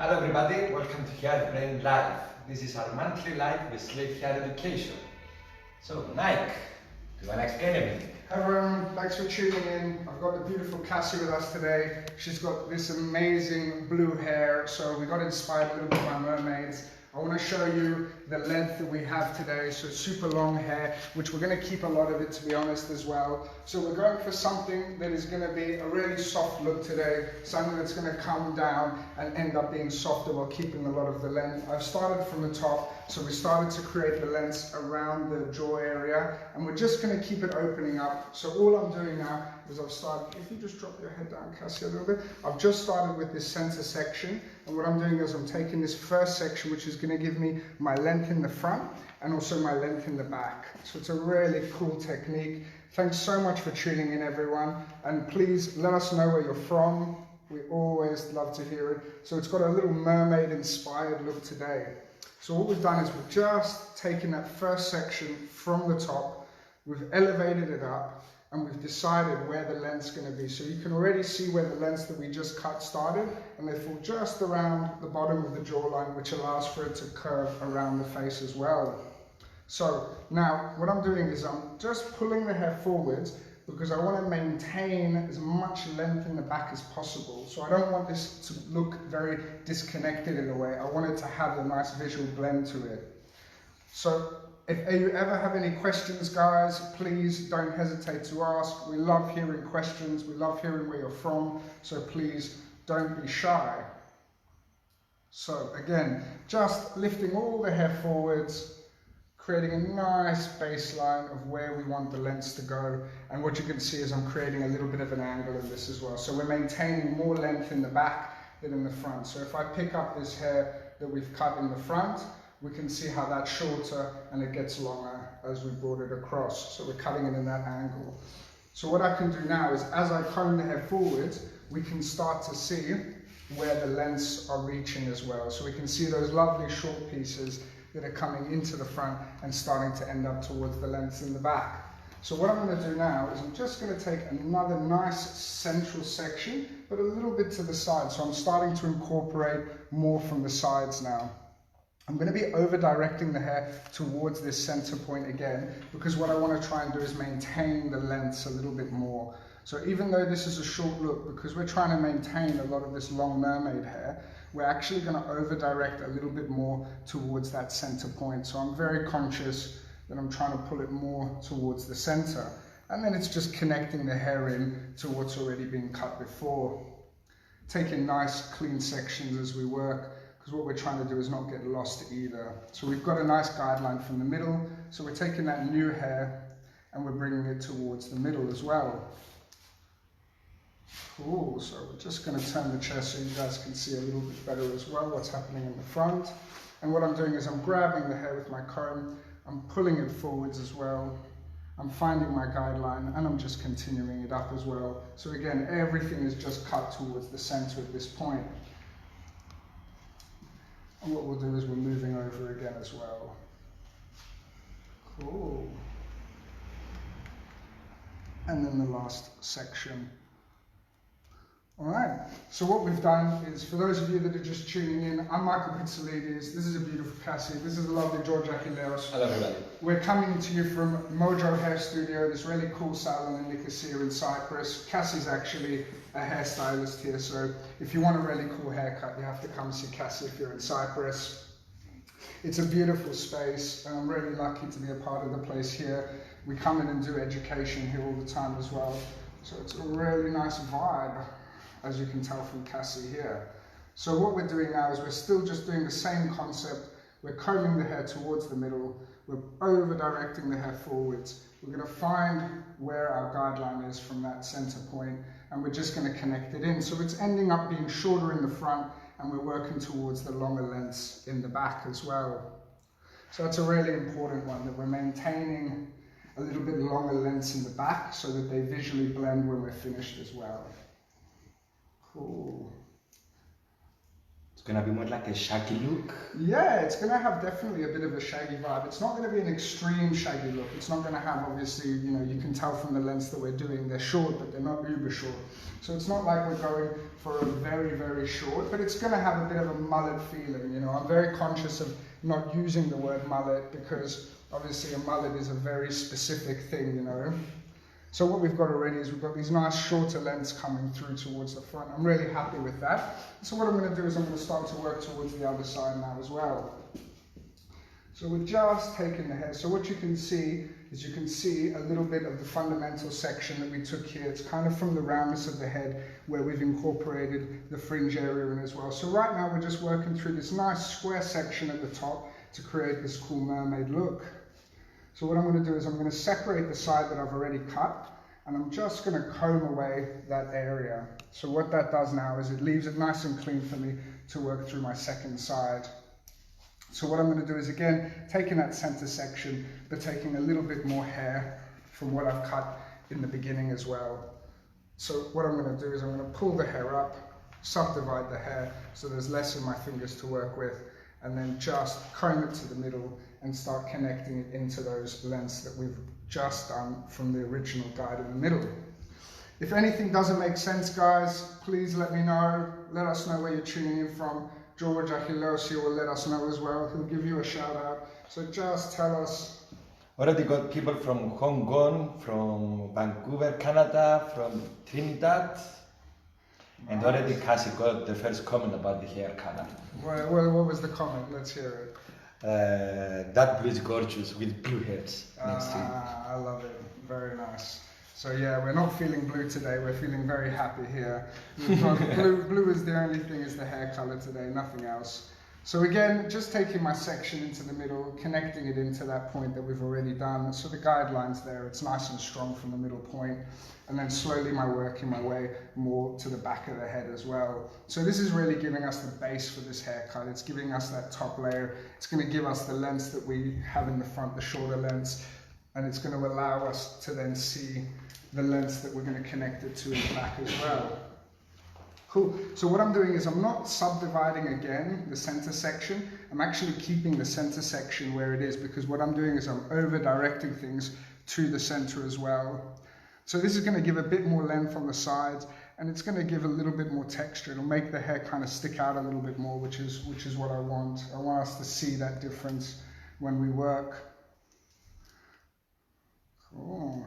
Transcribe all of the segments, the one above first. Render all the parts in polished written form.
Hello everybody, welcome to Sideburn Live. This is our monthly live with sleep hair education. So Nike, do you want to explain everything? Hi everyone, thanks for tuning in. I've got the beautiful Cassie with us today. She's got this amazing blue hair, so we got inspired a little bit by mermaids. I want to show you the length that we have today, so super long hair, which we're going to keep a lot of it, to be honest, as well. So we're going for something that is going to be a really soft look today, something that's going to come down and end up being softer while keeping a lot of the length. I've started from the top, so we started to create the lengths around the jaw area, and we're just going to keep it opening up. So all I'm doing now is I've started, if you just drop your head down, Cassie, a little bit. I've just started with this center section, and what I'm doing is I'm taking this first section, which is going to give me my length in the front and also my length in the back. So it's a really cool technique. Thanks so much for tuning in, everyone, and please let us know where you're from. We always love to hear it. So it's got a little mermaid inspired look today. So what we've done is we've just taken that first section from the top, we've elevated it up, and we've decided where the length's going to be. So you can already see where the lengths that we just cut started, and they fall just around the bottom of the jawline, which allows for it to curve around the face as well. So now what I'm doing is I'm just pulling the hair forwards because I want to maintain as much length in the back as possible. So I don't want this to look very disconnected in a way. I want it to have a nice visual blend to it. So if you ever have any questions, guys, please don't hesitate to ask. We love hearing questions. We love hearing where you're from. So please don't be shy. So again, just lifting all the hair forwards, creating a nice baseline of where we want the lengths to go. And what you can see is I'm creating a little bit of an angle in this as well. So we're maintaining more length in the back than in the front. So if I pick up this hair that we've cut in the front, we can see how that's shorter and it gets longer as we brought it across. So we're cutting it in that angle. So what I can do now is as I comb the hair forwards, we can start to see where the lengths are reaching as well. So we can see those lovely short pieces that are coming into the front and starting to end up towards the lengths in the back. So what I'm going to do now is I'm just going to take another nice central section, but a little bit to the side. So I'm starting to incorporate more from the sides now. I'm going to be over directing the hair towards this center point again, because what I want to try and do is maintain the lengths a little bit more. So even though this is a short look, because we're trying to maintain a lot of this long mermaid hair, we're actually going to over direct a little bit more towards that center point. So I'm very conscious that I'm trying to pull it more towards the center. And then it's just connecting the hair in to what's already been cut before. Taking nice clean sections as we work, because what we're trying to do is not get lost either. So we've got a nice guideline from the middle. So we're taking that new hair and we're bringing it towards the middle as well. Cool, so we're just going to turn the chair so you guys can see a little bit better as well what's happening in the front. And what I'm doing is I'm grabbing the hair with my comb, I'm pulling it forwards as well, I'm finding my guideline, and I'm just continuing it up as well. So again, everything is just cut towards the center at this point. And what we'll do is we're moving over again as well. Cool. And then the last section. Alright, so what we've done is, for those of you that are just tuning in, I'm Michael Pizzolidis, this is a beautiful Cassie, this is a lovely Georgia Hileos. Hello everybody. We're coming to you from Mojo Hair Studio, this really cool salon in Nicosia in Cyprus. Cassie's actually a hairstylist here, so if you want a really cool haircut, you have to come see Cassie if you're in Cyprus. It's a beautiful space, and I'm really lucky to be a part of the place here. We come in and do education here all the time as well, so it's a really nice vibe, as you can tell from Cassie here. So what we're doing now is we're still just doing the same concept. We're combing the hair towards the middle, we're over directing the hair forwards. We're going to find where our guideline is from that center point, and we're just going to connect it in. So it's ending up being shorter in the front, and we're working towards the longer lengths in the back as well. So that's a really important one, that we're maintaining a little bit longer lengths in the back so that they visually blend when we're finished as well. Cool. It's gonna be more like a shaggy look. Yeah, it's going to have definitely a bit of a shaggy vibe. It's not going to be an extreme shaggy look. It's not going to have, obviously, you know, you can tell from the lengths that we're doing, they're short, but they're not uber short. So it's not like we're going for a very, very short, but it's going to have a bit of a mullet feeling. You know, I'm very conscious of not using the word mullet because obviously a mullet is a very specific thing, you know. So what we've got already is we've got these nice shorter lengths coming through towards the front. I'm really happy with that. So what I'm going to do is I'm going to start to work towards the other side now as well. So we're just taking the hair. So what you can see is you can see a little bit of the fundamental section that we took here. It's kind of from the roundness of the head where we've incorporated the fringe area in as well. So right now we're just working through this nice square section at the top to create this cool mermaid look. So what I'm going to do is I'm going to separate the side that I've already cut and I'm just going to comb away that area. So what that does now is it leaves it nice and clean for me to work through my second side. So what I'm going to do is again taking that center section but taking a little bit more hair from what I've cut in the beginning as well. So what I'm going to do is I'm going to pull the hair up, subdivide the hair so there's less of my fingers to work with, and then just comb it to the middle and start connecting it into those lengths that we've just done from the original guide in the middle. If anything doesn't make sense, guys, please let me know. Let us know where you're tuning in from. George Achilleosi will let us know as well. He'll give you a shout out. So just tell us. Already got people from Hong Kong, from Vancouver, Canada, from Trinidad. And already Cassie got the first comment about the hair color. Well, what was the comment? Let's hear it. That blue is gorgeous with blue hairs next to it. I love it. Very nice. So yeah, we're not feeling blue today. We're feeling very happy here. We've got blue is the only thing is the hair color today, nothing else. So again, just taking my section into the middle, connecting it into that point that we've already done. So the guideline's there, it's nice and strong from the middle point. And then slowly working my way more to the back of the head as well. So this is really giving us the base for this haircut. It's giving us that top layer. It's going to give us the lengths that we have in the front, the shorter lengths. And it's going to allow us to then see the lengths that we're going to connect it to in the back as well. Cool. So what I'm doing is I'm not subdividing again the center section. I'm actually keeping the center section where it is because what I'm doing is I'm over directing things to the center as well. So this is going to give a bit more length on the sides and it's going to give a little bit more texture. It'll make the hair kind of stick out a little bit more, which is what I want. I want us to see that difference when we work. Cool.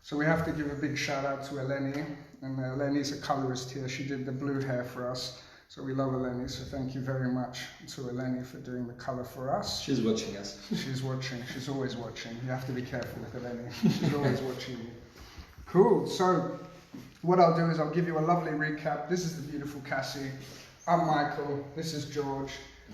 So we have to give a big shout out to Eleni, and Eleni's a colorist here. She did the blue hair for us. So we love Eleni, so thank you very much to Eleni for doing the color for us. She's watching us. She's watching, she's always watching. You have to be careful with Eleni. She's always watching you. Cool, so what I'll do is I'll give you a lovely recap. This is the beautiful Cassie. I'm Michael, this is George.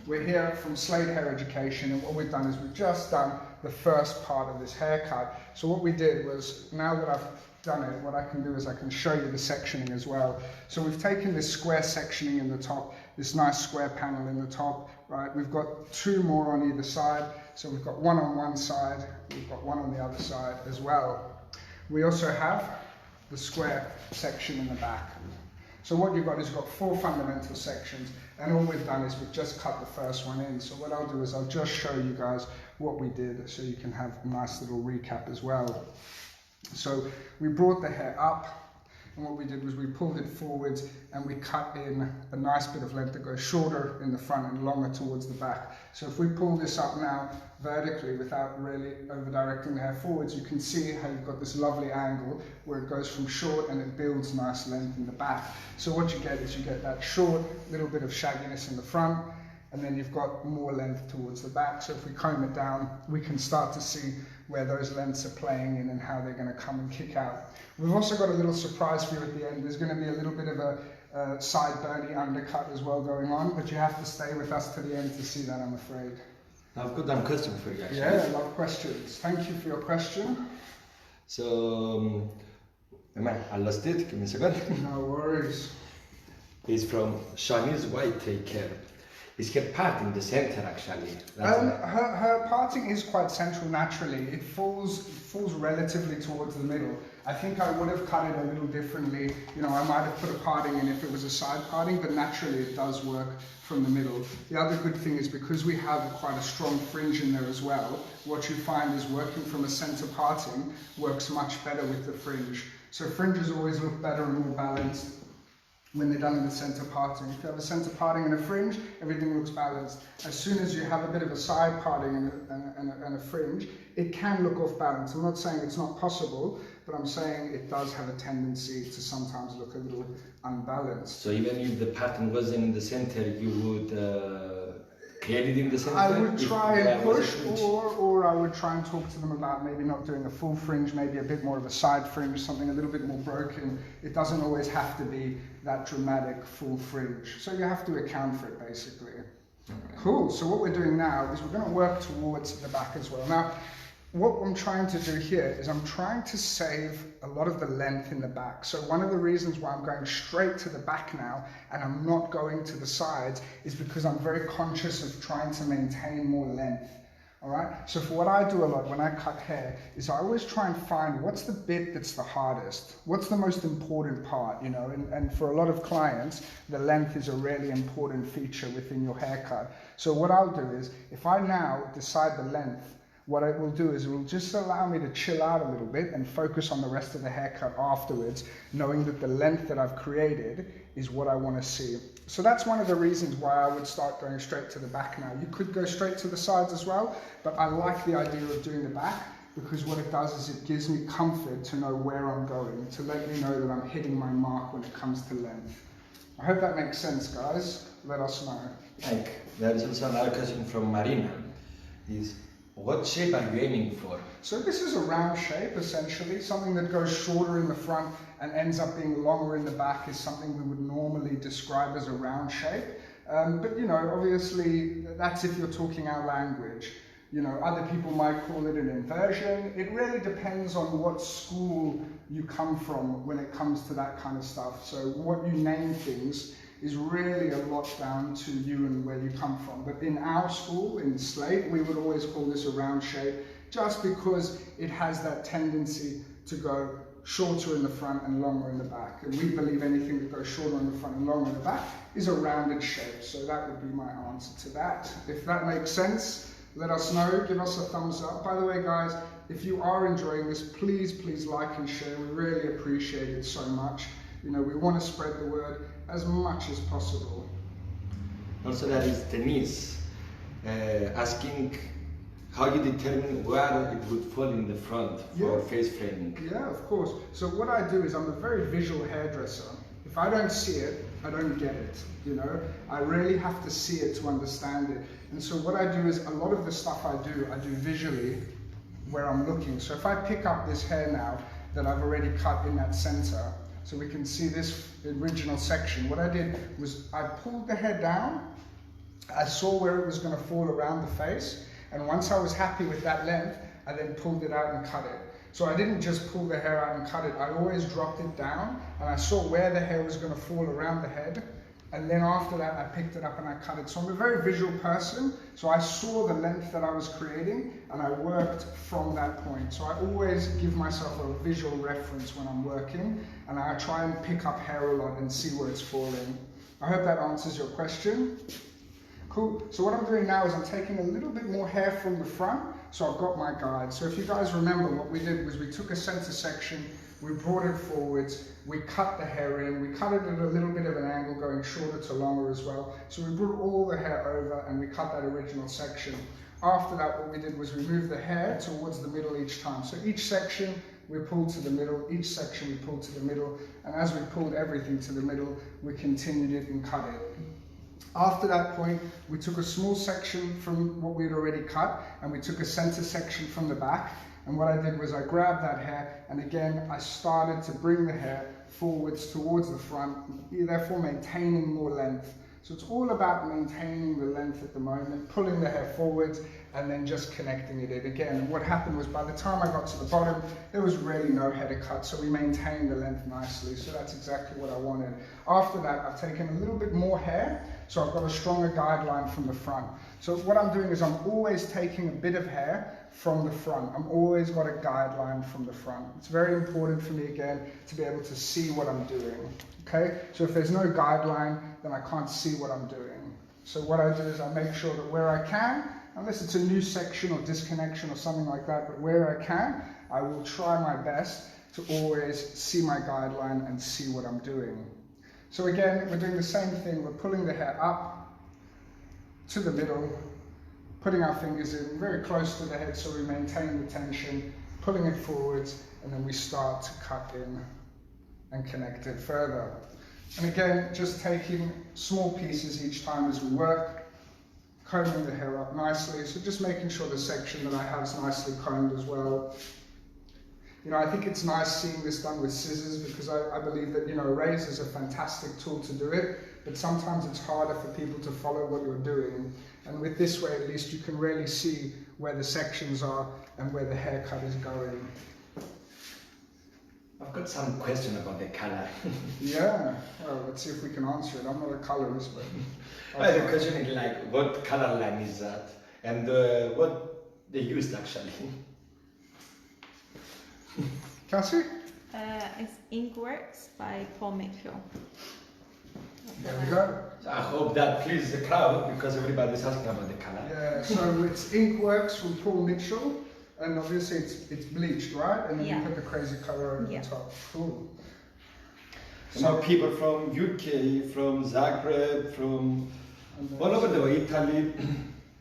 We're here from Slade Hair Education, and what we've done is we've just done the first part of this haircut. So what we did was, now that I've done it, what I can do is I can show you the sectioning as well. So we've taken this square sectioning in the top, this nice square panel in the top, right? We've got two more on either side. So we've got one on one side, we've got one on the other side as well. We also have the square section in the back. So what you've got is you've got four fundamental sections, and all we've done is we've just cut the first one in. So what I'll do is I'll just show you guys what we did so you can have a nice little recap as well. So we brought the hair up, and what we did was we pulled it forwards and we cut in a nice bit of length that goes shorter in the front and longer towards the back. So if we pull this up now vertically without really over directing the hair forwards, you can see how you've got this lovely angle where it goes from short and it builds nice length in the back. So what you get is you get that short little bit of shagginess in the front, and then you've got more length towards the back. So if we comb it down, we can start to see where those lengths are playing in and how they're going to come and kick out. We've also got a little surprise for you at the end. There's going to be a little bit of a Sideburn undercut as well going on, but you have to stay with us to the end to see that, I'm afraid. I've got a question for you actually. Yeah, I love questions. Thank you for your question. So, I lost it, give me a second. No worries. It's from Shanice White Take Care. Is her part in the center actually? Her parting is quite central naturally. It falls relatively towards the middle. I think I would have cut it a little differently. You know, I might have put a parting in if it was a side parting, but naturally it does work from the middle. The other good thing is because we have quite a strong fringe in there as well, what you find is working from a center parting works much better with the fringe. So fringes always look better and more balanced when they're done in the center parting. If you have a center parting and a fringe, everything looks balanced. As soon as you have a bit of a side parting and a fringe, it can look off balance. I'm not saying it's not possible, but I'm saying it does have a tendency to sometimes look a little unbalanced. So even if the pattern wasn't in the center, you would create it in the center? I would try and push, or I would try and talk to them about maybe not doing a full fringe, maybe a bit more of a side fringe, something a little bit more broken. It doesn't always have to be that dramatic full fringe. So you have to account for it basically. Okay. Cool, so what we're doing now is we're going to work towards the back as well. Now, what I'm trying to do here is I'm trying to save a lot of the length in the back. So one of the reasons why I'm going straight to the back now and I'm not going to the sides is because I'm very conscious of trying to maintain more length. All right, so for what I do a lot when I cut hair is I always try and find what's the bit that's the hardest, what's the most important part, you know, and for a lot of clients, the length is a really important feature within your haircut. So what I'll do is, if I now decide the length, what it will do is it will just allow me to chill out a little bit and focus on the rest of the haircut afterwards, knowing that the length that I've created is what I want to see. So that's one of the reasons why I would start going straight to the back now. You could go straight to the sides as well, but I like the idea of doing the back because what it does is it gives me comfort to know where I'm going, to let me know that I'm hitting my mark when it comes to length. I hope that makes sense, guys. Let us know. Like, there is also another question from Marina. What shape are you aiming for? So this is a round shape, essentially. Something that goes shorter in the front and ends up being longer in the back is something we would normally describe as a round shape. But, you know, obviously, that's if you're talking our language. You know, other people might call it an inversion. It really depends on what school you come from when it comes to that kind of stuff. So what you name things is really a lot down to you and where you come from. But in our school, in Slate, we would always call this a round shape just because it has that tendency to go shorter in the front and longer in the back. And we believe anything that goes shorter in the front and longer in the back is a rounded shape. So that would be my answer to that. If that makes sense, let us know, give us a thumbs up. By the way, guys, if you are enjoying this, please like and share. We really appreciate it so much. You know, we want to spread the word as much as possible. Also, there is Denise asking how you determine where it would fall in the front for face framing. Yeah, of course. So what I do is I'm a very visual hairdresser. If I don't see it, I don't get it, you know? I really have to see it to understand it. And so what I do is a lot of the stuff I do visually where I'm looking. So if I pick up this hair now that I've already cut in that center, so we can see this original section. What I did was I pulled the hair down, I saw where it was going to fall around the face, and once I was happy with that length, I then pulled it out and cut it. So I didn't just pull the hair out and cut it, I always dropped it down, and I saw where the hair was going to fall around the head, and then after that I picked it up and I cut it. So I'm a very visual person, so I saw the length that I was creating and I worked from that point. So I always give myself a visual reference when I'm working, and I try and pick up hair a lot and see where it's falling. I hope that answers your question. Cool, so what I'm doing now is I'm taking a little bit more hair from the front, so I've got my guide. So if you guys remember, what we did was we took a center section, we brought it forwards, we cut the hair in, we cut it at a little bit of an angle going shorter to longer as well. So we brought all the hair over and we cut that original section. After that, what we did was we moved the hair towards the middle each time. So each section we pulled to the middle, each section we pulled to the middle, and as we pulled everything to the middle, we continued it and cut it. After that point, we took a small section from what we had already cut, and we took a center section from the back. And what I did was I grabbed that hair, and again, I started to bring the hair forwards towards the front, therefore maintaining more length. So it's all about maintaining the length at the moment, pulling the hair forwards, and then just connecting it in. Again, what happened was by the time I got to the bottom, there was really no header cut, so we maintained the length nicely. So that's exactly what I wanted. After that, I've taken a little bit more hair, so I've got a stronger guideline from the front. So what I'm doing is I'm always taking a bit of hair from the front. I'm always got a guideline from the front. It's very important for me, again, to be able to see what I'm doing. Okay, so if there's no guideline, then I can't see what I'm doing. So what I do is I make sure that where I can, unless it's a new section or disconnection or something like that, but where I can, I will try my best to always see my guideline and see what I'm doing. So again, we're doing the same thing. We're pulling the hair up to the middle, putting our fingers in very close to the head so we maintain the tension, pulling it forwards, and then we start to cut in and connect it further. And again, just taking small pieces each time as we work, combing the hair up nicely. So just making sure the section that I have is nicely combed as well. You know, I think it's nice seeing this done with scissors because I believe that, you know, a razor is a fantastic tool to do it, but sometimes it's harder for people to follow what you're doing. And with this way, at least, you can really see where the sections are and where the haircut is going. I've got some question about the color. Yeah, well, let's see if we can answer it. I'm not a colorist, but... The question is like, what color line is that? And what they used actually? Cassie? It's Inkworks by Paul Mitchell. There we go. So I hope that pleases the crowd because everybody's asking about the color. Yeah, so it's Inkworks from Paul Mitchell. And obviously it's bleached, right? And then you put the crazy color over the top. Cool. So people from UK, from Zagreb, from all over the way, Italy.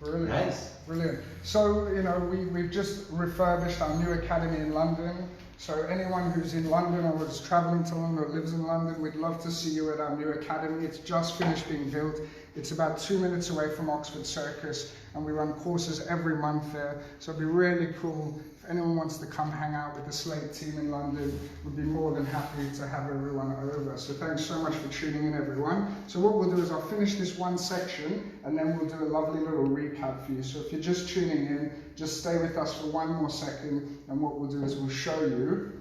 Brilliant. Nice. Brilliant. So, you know, we've just refurbished our new academy in London. So anyone who's in London or is traveling to London or lives in London, we'd love to see you at our new academy. It's just finished being built. It's about 2 minutes away from Oxford Circus, and we run courses every month there. So it'd be really cool if anyone wants to come hang out with the Slate team in London. We'd be more than happy to have everyone over. So thanks so much for tuning in, everyone. So what we'll do is I'll finish this one section, and then we'll do a lovely little recap for you. So if you're just tuning in, just stay with us for one more second, and what we'll do is we'll show you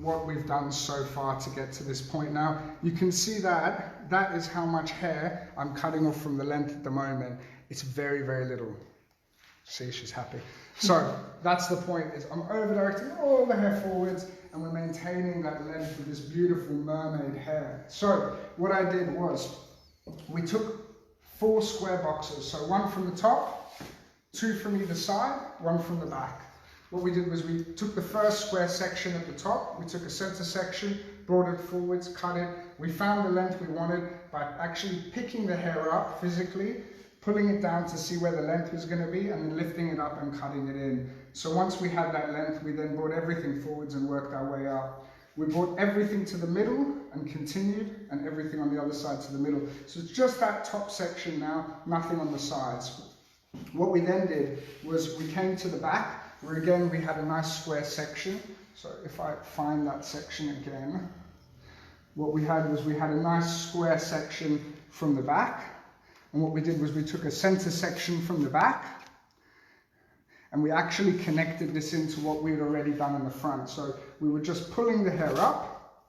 what we've done so far to get to this point. Now, you can see that is how much hair I'm cutting off from the length at the moment. It's very, very little. See, she's happy. So that's the point, is I'm over directing all the hair forwards and we're maintaining that length of this beautiful mermaid hair. So what I did was we took 4 square boxes. So 1 from the top, 2 from either side, 1 from the back. What we did was we took the first square section at the top, we took a center section, brought it forwards, cut it. We found the length we wanted by actually picking the hair up physically, pulling it down to see where the length was going to be, and then lifting it up and cutting it in. So once we had that length, we then brought everything forwards and worked our way up. We brought everything to the middle and continued, and everything on the other side to the middle. So it's just that top section now, nothing on the sides. What we then did was we came to the back, where again we had a nice square section. So if I find that section again, what we had was we had a nice square section from the back, and what we did was we took a center section from the back and we actually connected this into what we had already done in the front. So we were just pulling the hair up,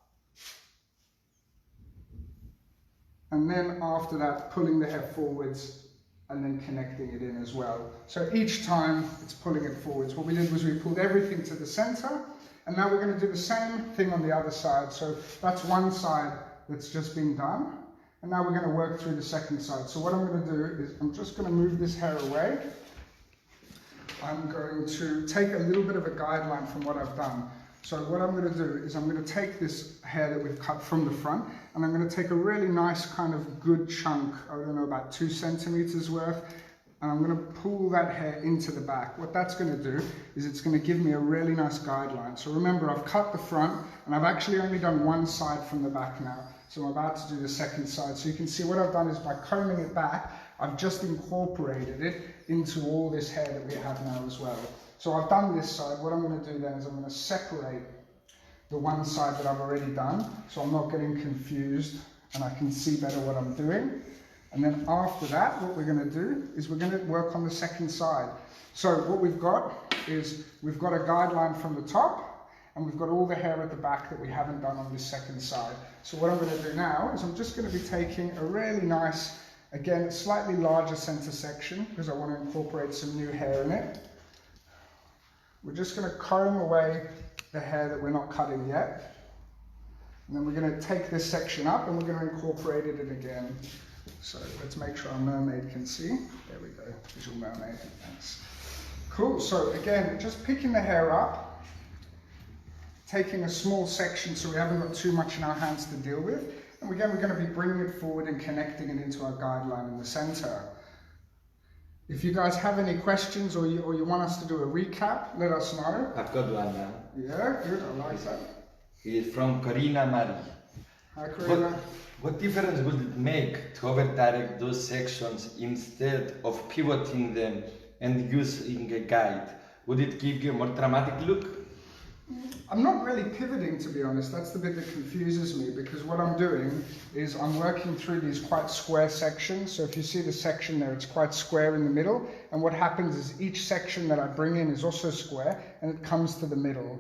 and then after that pulling the hair forwards and then connecting it in as well. So each time it's pulling it forwards. What we did was we pulled everything to the center, and now we're going to do the same thing on the other side. So that's one side that's just been done, and now we're going to work through the second side. So what I'm going to do is I'm just going to move this hair away. I'm going to take a little bit of a guideline from what I've done. So what I'm going to do is I'm going to take this hair that we've cut from the front, and I'm going to take a really nice kind of good chunk, I don't know, about 2 centimeters worth, and I'm going to pull that hair into the back. What that's going to do is it's going to give me a really nice guideline. So remember, I've cut the front, and I've actually only done one side from the back now. So I'm about to do the second side. So you can see what I've done is by combing it back, I've just incorporated it into all this hair that we have now as well. So I've done this side. What I'm going to do then is I'm going to separate the one side that I've already done, so I'm not getting confused and I can see better what I'm doing. And then after that, what we're going to do is we're going to work on the second side. So what we've got is we've got a guideline from the top, and we've got all the hair at the back that we haven't done on this second side. So what I'm going to do now is I'm just going to be taking a really nice, again, slightly larger center section because I want to incorporate some new hair in it. We're just going to comb away the hair that we're not cutting yet. And then we're going to take this section up and we're going to incorporate it in again. So let's make sure our mermaid can see. There we go, visual mermaid, thanks. Cool, so again, just picking the hair up, taking a small section so we haven't got too much in our hands to deal with. And again, we're going to be bringing it forward and connecting it into our guideline in the center. If you guys have any questions or you want us to do a recap, let us know. I've got one now. Yeah, good, I like that. It's from Corina Marie. Hi, Karina. What difference would it make to over-direct those sections instead of pivoting them and using a guide? Would it give you a more dramatic look? I'm not really pivoting, to be honest. That's the bit that confuses me, because what I'm doing is I'm working through these quite square sections. So if you see the section there, it's quite square in the middle. And what happens is each section that I bring in is also square, and it comes to the middle.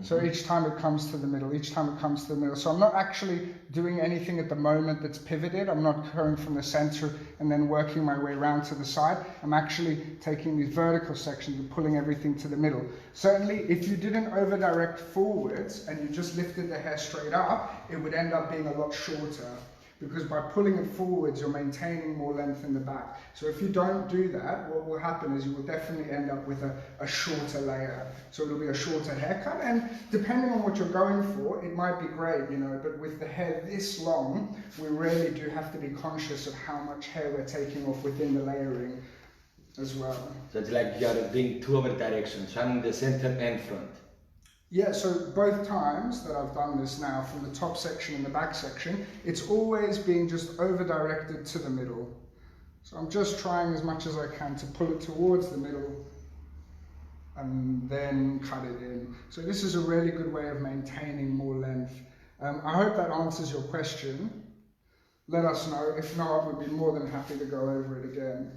So each time it comes to the middle, each time it comes to the middle. So I'm not actually doing anything at the moment that's pivoted. I'm not going from the center and then working my way around to the side. I'm actually taking these vertical sections and pulling everything to the middle. Certainly, if you didn't over direct forwards and you just lifted the hair straight up, it would end up being a lot shorter. Because by pulling it forwards, you're maintaining more length in the back. So if you don't do that, what will happen is you will definitely end up with a shorter layer. So it'll be a shorter haircut, and depending on what you're going for, it might be great, you know, but with the hair this long, we really do have to be conscious of how much hair we're taking off within the layering as well. So it's like you are doing two over directions, one in the center and front. Yeah, so both times that I've done this now, from the top section and the back section, it's always being just over-directed to the middle. So I'm just trying as much as I can to pull it towards the middle and then cut it in. So this is a really good way of maintaining more length. I hope that answers your question. Let us know. If not, we'd be more than happy to go over it again.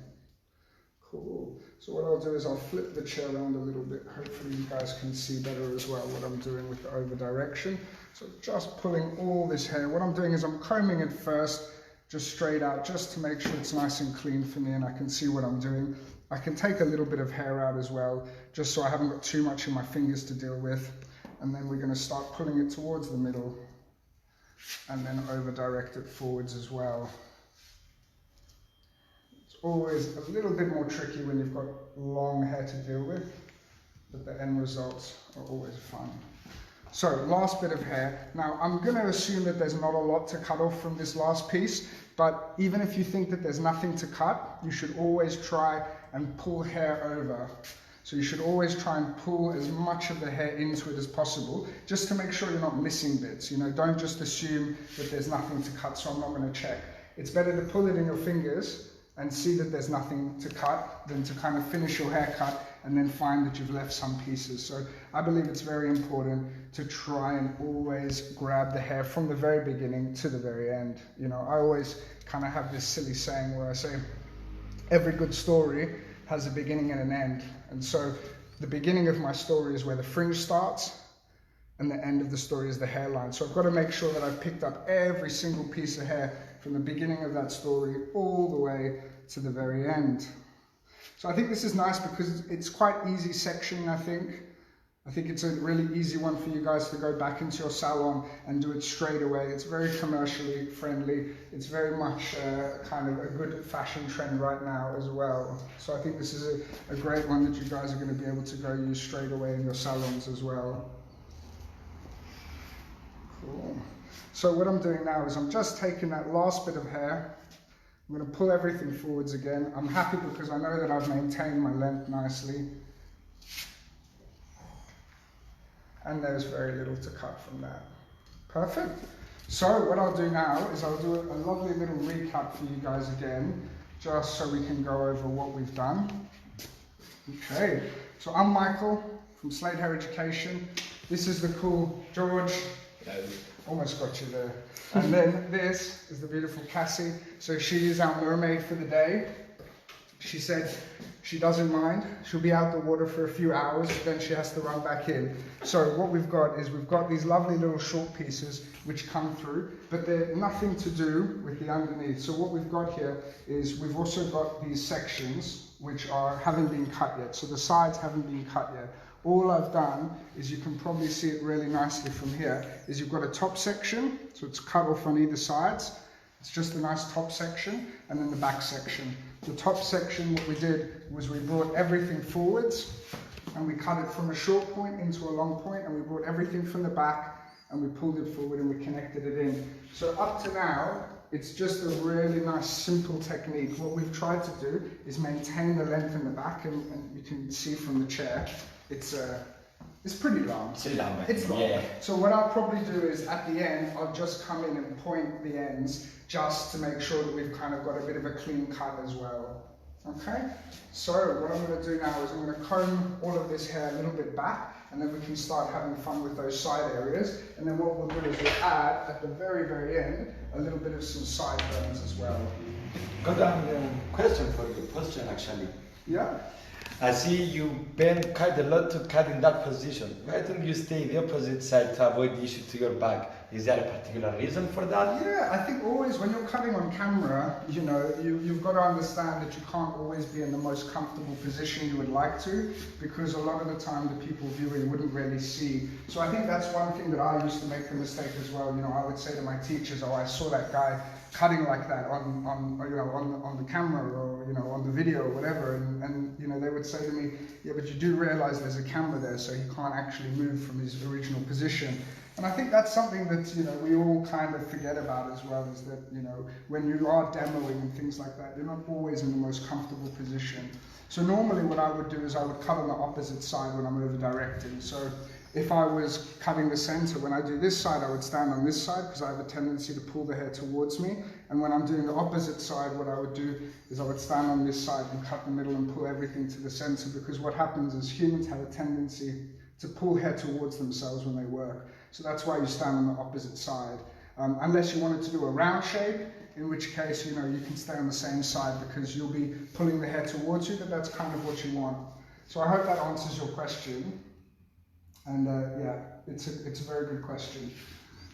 Cool. So what I'll do is I'll flip the chair around a little bit. Hopefully you guys can see better as well what I'm doing with the over direction. So just pulling all this hair. What I'm doing is I'm combing it first, just straight out, just to make sure it's nice and clean for me and I can see what I'm doing. I can take a little bit of hair out as well, just so I haven't got too much in my fingers to deal with. And then we're going to start pulling it towards the middle and then over direct it forwards as well. Always a little bit more tricky when you've got long hair to deal with, but the end results are always fun. So last bit of hair. Now I'm going to assume that there's not a lot to cut off from this last piece, but even if you think that there's nothing to cut, you should always try and pull hair over. So you should always try and pull as much of the hair into it as possible, just to make sure you're not missing bits. You know, don't just assume that there's nothing to cut, so I'm not going to check. It's better to pull it in your fingers and see that there's nothing to cut than to kind of finish your haircut and then find that you've left some pieces. So I believe it's very important to try and always grab the hair from the very beginning to the very end. You know, I always kind of have this silly saying where I say, every good story has a beginning and an end. And so the beginning of my story is where the fringe starts, and the end of the story is the hairline. So I've got to make sure that I've picked up every single piece of hair from the beginning of that story all the way to the very end. So I think this is nice because it's quite easy sectioning, I think. I think it's a really easy one for you guys to go back into your salon and do it straight away. It's very commercially friendly. It's very much kind of a good fashion trend right now as well. So I think this is a great one that you guys are going to be able to go use straight away in your salons as well. Cool. So what I'm doing now is I'm just taking that last bit of hair. I'm going to pull everything forwards again. I'm happy because I know that I've maintained my length nicely. And there's very little to cut from that. Perfect. So what I'll do now is I'll do a lovely little recap for you guys again, just so we can go over what we've done. Okay, so I'm Michael from Slade Hair Education. This is the cool George. Hello. Almost got you there. And then this is the beautiful Cassie. So she is our mermaid for the day. She said she doesn't mind. She'll be out the water for a few hours, then she has to run back in. So what we've got is we've got these lovely little short pieces which come through, but they're nothing to do with the underneath. So what we've got here is we've also got these sections which haven't been cut yet. So the sides haven't been cut yet. All I've done is, you can probably see it really nicely from here, is you've got a top section, so it's cut off on either sides. It's just a nice top section, and then the back section. The top section, what we did was we brought everything forwards, and we cut it from a short point into a long point, and we brought everything from the back, and we pulled it forward, and we connected it in. So up to now, it's just a really nice, simple technique. What we've tried to do is maintain the length in the back, and you can see from the chair, it's pretty long. It's long. Yeah. So what I'll probably do is, at the end, I'll just come in and point the ends, just to make sure that we've kind of got a bit of a clean cut as well. Okay? So what I'm going to do now is I'm going to comb all of this hair a little bit back, and then we can start having fun with those side areas. And then what we'll do is we'll add, at the very, very end, a little bit of some sideburns as well. Got a question for you, question actually. Yeah? I see you bend quite a lot to cut in that position. Why don't you stay the opposite side to avoid the issue to your back? Is there a particular reason for that? Yeah, I think always when you're cutting on camera, you know, you've got to understand that you can't always be in the most comfortable position you would like to, because a lot of the time the people viewing wouldn't really see. So I think that's one thing that I used to make the mistake as well. You know, I would say to my teachers, oh, I saw that guy cutting like that on the camera, or you know, on the video or whatever, and you know, they would say to me, yeah, but you do realize there's a camera there, so he can't actually move from his original position. And I think that's something that, you know, we all kind of forget about as well, is that, you know, when you are demoing and things like that, you're not always in the most comfortable position. So normally what I would do is I would cut on the opposite side when I'm over directing. So if I was cutting the center, when I do this side, I would stand on this side because I have a tendency to pull the hair towards me. And when I'm doing the opposite side, what I would do is I would stand on this side and cut the middle and pull everything to the center, because what happens is humans have a tendency to pull hair towards themselves when they work. So that's why you stand on the opposite side. Unless you wanted to do a round shape, in which case, you know, you can stay on the same side because you'll be pulling the hair towards you, but that's kind of what you want. So I hope that answers your question. And yeah, it's a very good question.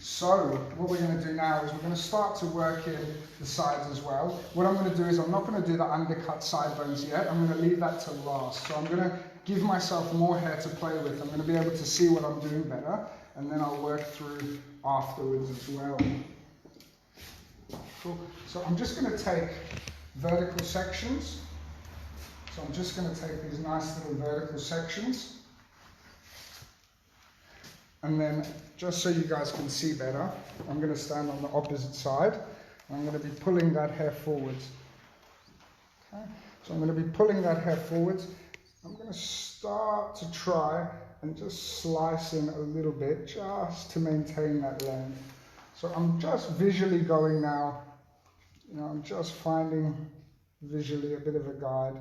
So what we're going to do now is we're going to start to work in the sides as well. What I'm going to do is I'm not going to do the undercut sideburns yet. I'm going to leave that to last. So I'm going to give myself more hair to play with. I'm going to be able to see what I'm doing better, and then I'll work through afterwards as well. Cool. So I'm just going to take vertical sections. So I'm just going to take these nice little vertical sections. And then, just so you guys can see better, I'm going to stand on the opposite side. And I'm going to be pulling that hair forwards. Okay. So I'm going to be pulling that hair forwards. I'm going to start to try and just slice in a little bit, just to maintain that length. So I'm just visually going now, you know, I'm just finding visually a bit of a guide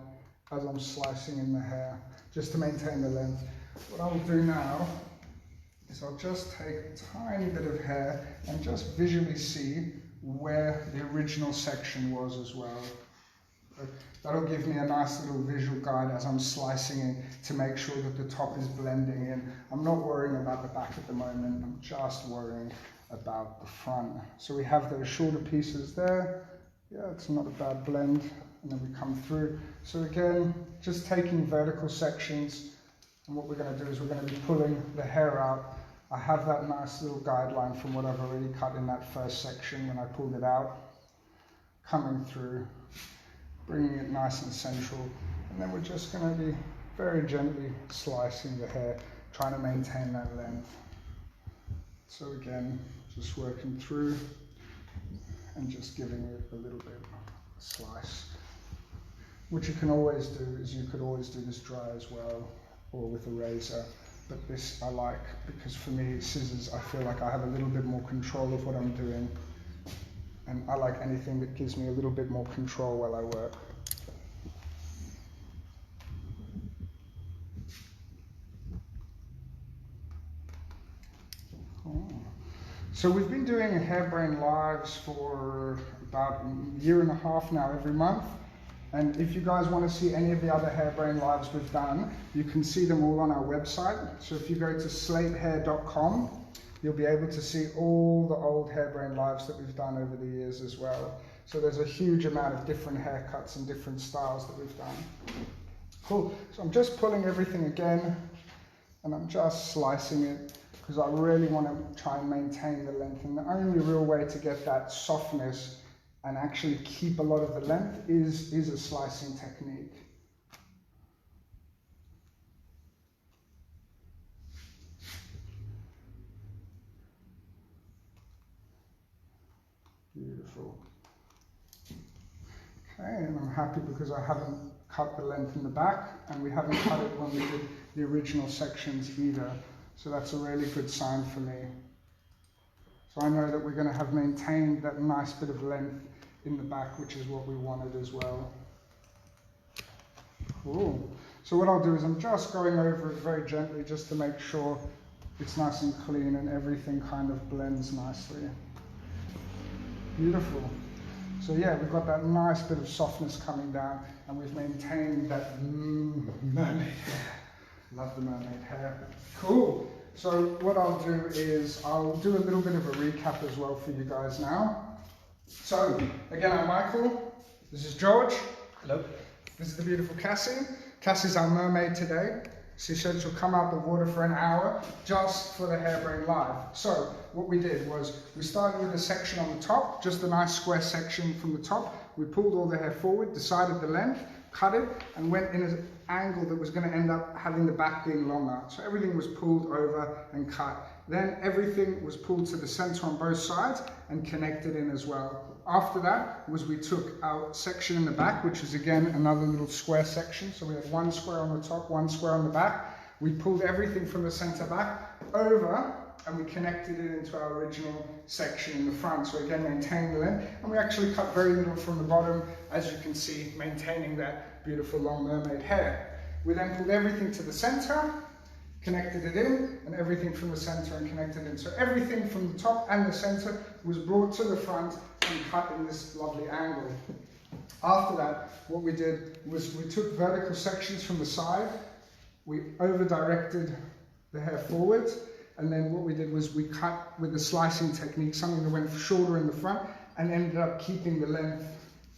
as I'm slicing in the hair, just to maintain the length. What I'll do now is I'll just take a tiny bit of hair and just visually see where the original section was as well. That'll give me a nice little visual guide as I'm slicing in, to make sure that the top is blending in. I'm not worrying about the back at the moment, I'm just worrying about the front. So we have those shorter pieces there. Yeah, it's not a bad blend. And then we come through. So again, just taking vertical sections. And what we're going to do is we're going to be pulling the hair out. I have that nice little guideline from what I've already cut in that first section when I pulled it out. Coming through, bringing it nice and central. And then we're just going to be very gently slicing the hair, trying to maintain that length. So again, just working through and just giving it a little bit of a slice. What you can always do is you could always do this dry as well, or with a razor. But this I like, because for me, scissors, I feel like I have a little bit more control of what I'm doing. And I like anything that gives me a little bit more control while I work. So So we've been doing Hairbrain Lives for about a year and a half now, every month. And if you guys want to see any of the other Hairbrain Lives we've done, you can see them all on our website. So if you go to slatehair.com, you'll be able to see all the old Hairbrain Lives that we've done over the years as well. So there's a huge amount of different haircuts and different styles that we've done. Cool. So I'm just pulling everything again, and I'm just slicing it, because I really want to try and maintain the length. And the only real way to get that softness and actually keep a lot of the length is a slicing technique. Beautiful. Okay, and I'm happy because I haven't cut the length in the back, and we haven't cut it when we did the original sections either. So that's a really good sign for me. So I know that we're going to have maintained that nice bit of length in the back, which is what we wanted as well. Cool. So what I'll do is I'm just going over it very gently just to make sure it's nice and clean and everything kind of blends nicely. Beautiful. So yeah, we've got that nice bit of softness coming down, and we've maintained that mermaid hair. Love the mermaid hair. Cool. So what I'll do is I'll do a little bit of a recap as well for you guys now. So again, I'm Michael. This is George. Hello. This is the beautiful Cassie. Cassie's our mermaid today. She said she'll come out the water for an hour just for the Hairbrain Live. So what we did was we started with a section on the top, just a nice square section from the top. We pulled all the hair forward, decided the length, cut it, and went in an angle that was going to end up having the back being longer. So everything was pulled over and cut. Then everything was pulled to the center on both sides and connected in as well. After that was we took our section in the back, which is again another little square section. So we had one square on the top, one square on the back. We pulled everything from the center back over, and we connected it into our original section in the front. So again, maintaining the length, and we actually cut very little from the bottom, as you can see, maintaining that beautiful long mermaid hair. We then pulled everything to the center, connected it in, and everything from the center and connected in. So everything from the top and the center was brought to the front and cut in this lovely angle. After that, what we did was we took vertical sections from the side, we over-directed the hair forward, and then what we did was we cut with a slicing technique, something that went shorter in the front and ended up keeping the length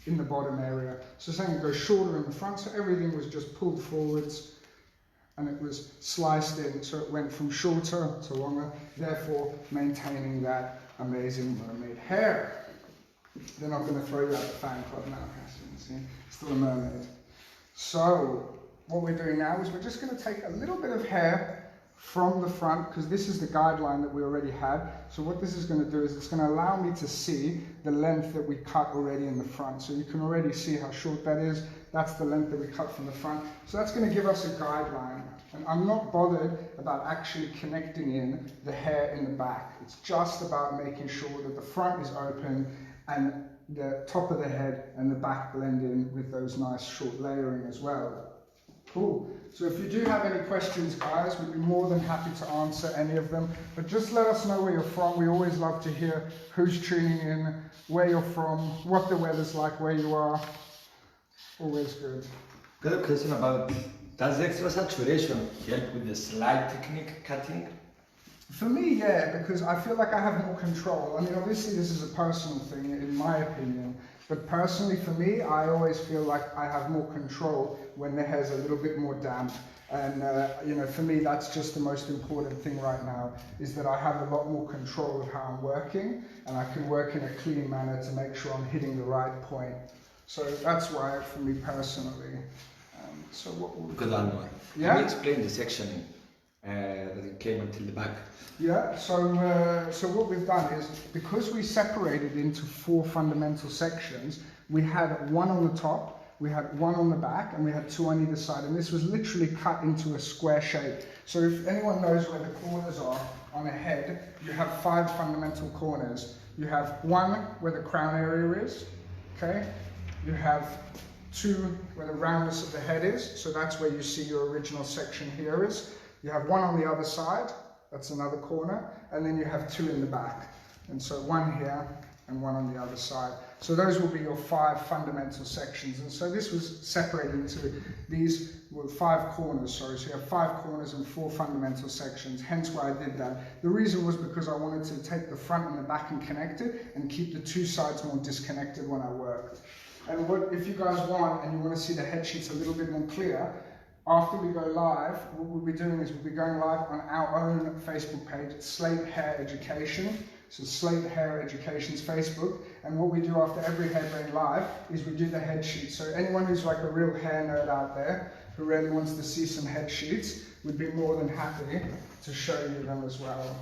in the bottom area. So something that goes shorter in the front, so everything was just pulled forwards and it was sliced in, so it went from shorter to longer, therefore maintaining that amazing mermaid hair. They're not going to throw you out the fan club now, Cassie, see? Still a mermaid. So what we're doing now is we're just going to take a little bit of hair from the front, because this is the guideline that we already had. So what this is going to do is it's going to allow me to see the length that we cut already in the front. So you can already see how short that is. That's the length that we cut from the front. So that's going to give us a guideline. And I'm not bothered about actually connecting in the hair in the back. It's just about making sure that the front is open and the top of the head and the back blend in with those nice short layering as well. Cool. So if you do have any questions, guys, we'd be more than happy to answer any of them. But just let us know where you're from. We always love to hear who's tuning in, where you're from, what the weather's like, where you are. Always good. Got a question about, does extra saturation help with the slide technique cutting? For me, yeah, because I feel like I have more control. I mean, obviously this is a personal thing, in my opinion. But personally, for me, I always feel like I have more control when the hair's a little bit more damp. And, you know, for me, that's just the most important thing right now, is that I have a lot more control of how I'm working, and I can work in a clean manner to make sure I'm hitting the right point. So that's why, for me personally. So what will Good one. Yeah? Can you explain the section that it came until the back? Yeah, so what we've done is, because we separated into 4 fundamental sections, we had one on the top, we had one on the back, and we had 2 on either side, and this was literally cut into a square shape. So if anyone knows where the corners are on a head, you have 5 fundamental corners. You have 1 where the crown area is, okay? You have 2 where the roundness of the head is, so that's where you see your original section here is. You have 1 on the other side, that's another corner, and then you have 2 in the back. And so one here and one on the other side. So those will be your 5 fundamental sections. And so this was separated into these were 5 corners, sorry. So you have 5 corners and 4 fundamental sections, hence why I did that. The reason was because I wanted to take the front and the back and connect it and keep the 2 sides more disconnected when I worked. And what if you guys want and you want to see the head sheets a little bit more clear, after we go live, what we'll be doing is we'll be going live on our own Facebook page, Slate Hair Education. So Slate Hair Education's Facebook. And what we do after every hair brain live is we do the head sheets. So anyone who's like a real hair nerd out there who really wants to see some head sheets, we'd be more than happy to show you them as well.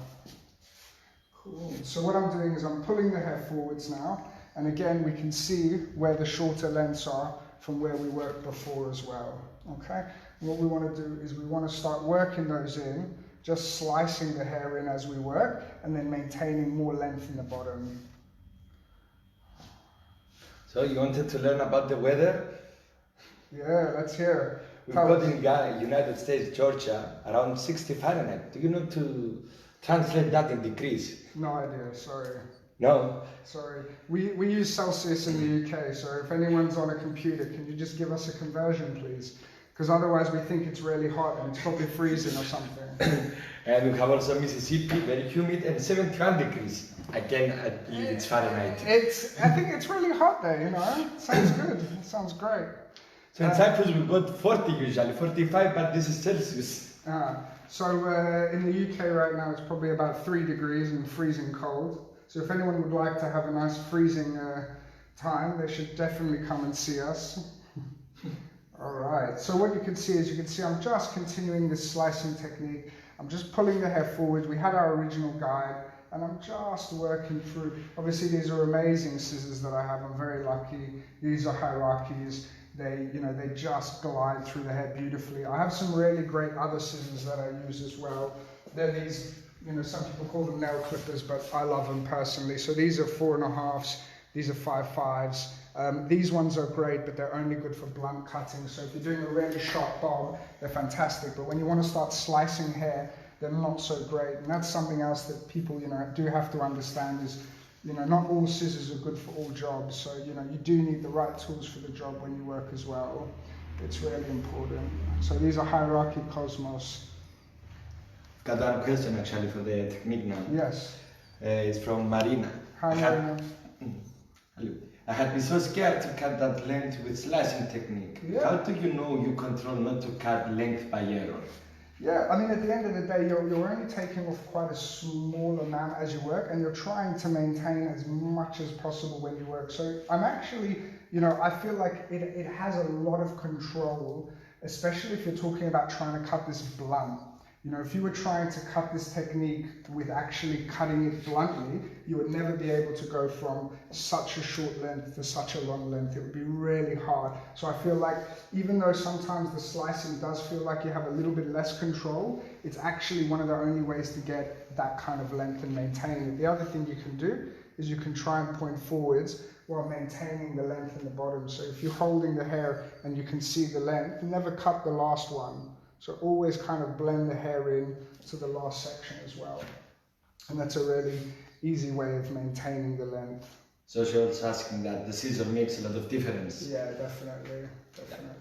Cool. So what I'm doing is I'm pulling the hair forwards now. And again, we can see where the shorter lengths are from where we worked before as well. Okay? And what we want to do is we want to start working those in, just slicing the hair in as we work, and then maintaining more length in the bottom. So you wanted to learn about the weather? Yeah, let's hear. We've got in United States, Georgia, around 60 Fahrenheit. Do you know to translate that in degrees? No idea, sorry. No? Sorry. We use Celsius in the UK, so if anyone's on a computer, can you just give us a conversion, please? Because otherwise we think it's really hot and it's probably freezing or something. And we have also Mississippi, very humid, and 71 degrees. Again, I believe it's Fahrenheit. I think it's really hot there, you know. Sounds good. Sounds great. So in Cyprus we got 40 usually, 45, but this is Celsius. So in the UK right now it's probably about 3 degrees and freezing cold. So if anyone would like to have a nice freezing time, they should definitely come and see us. Alright, so what you can see is I'm just continuing this slicing technique. I'm just pulling the hair forward. We had our original guide and I'm just working through. Obviously these are amazing scissors that I have. I'm very lucky. These are hierarchies. They just glide through the hair beautifully. I have some really great other scissors that I use as well. They're these, some people call them nail clippers, but I love them personally. So these are 4.5s, these are 5.5s. These ones are great, but they're only good for blunt cutting. So if you're doing a really sharp bob, they're fantastic. But when you want to start slicing hair, they're not so great. And that's something else that people, do have to understand is, not all scissors are good for all jobs. So, you do need the right tools for the job when you work as well. It's really important. So these are Hierarchy Cosmos. Got one question actually for the technique now. Yes. It's from Marina. Hi, Marina. I had been so scared to cut that length with slicing technique. Yeah. How do you know you control not to cut length by error? Yeah, I mean, at the end of the day, you're only taking off quite a small amount as you work, and you're trying to maintain as much as possible when you work. So I'm actually, I feel like it has a lot of control, especially if you're talking about trying to cut this blunt. If you were trying to cut this technique with actually cutting it bluntly, you would never be able to go from such a short length to such a long length. It would be really hard. So I feel like even though sometimes the slicing does feel like you have a little bit less control, it's actually one of the only ways to get that kind of length and maintain it. The other thing you can do is you can try and point forwards while maintaining the length in the bottom. So if you're holding the hair and you can see the length, never cut the last one. So always kind of blend the hair in to the last section as well. And that's a really easy way of maintaining the length. So she was asking that the scissor makes a lot of difference. Yeah, definitely.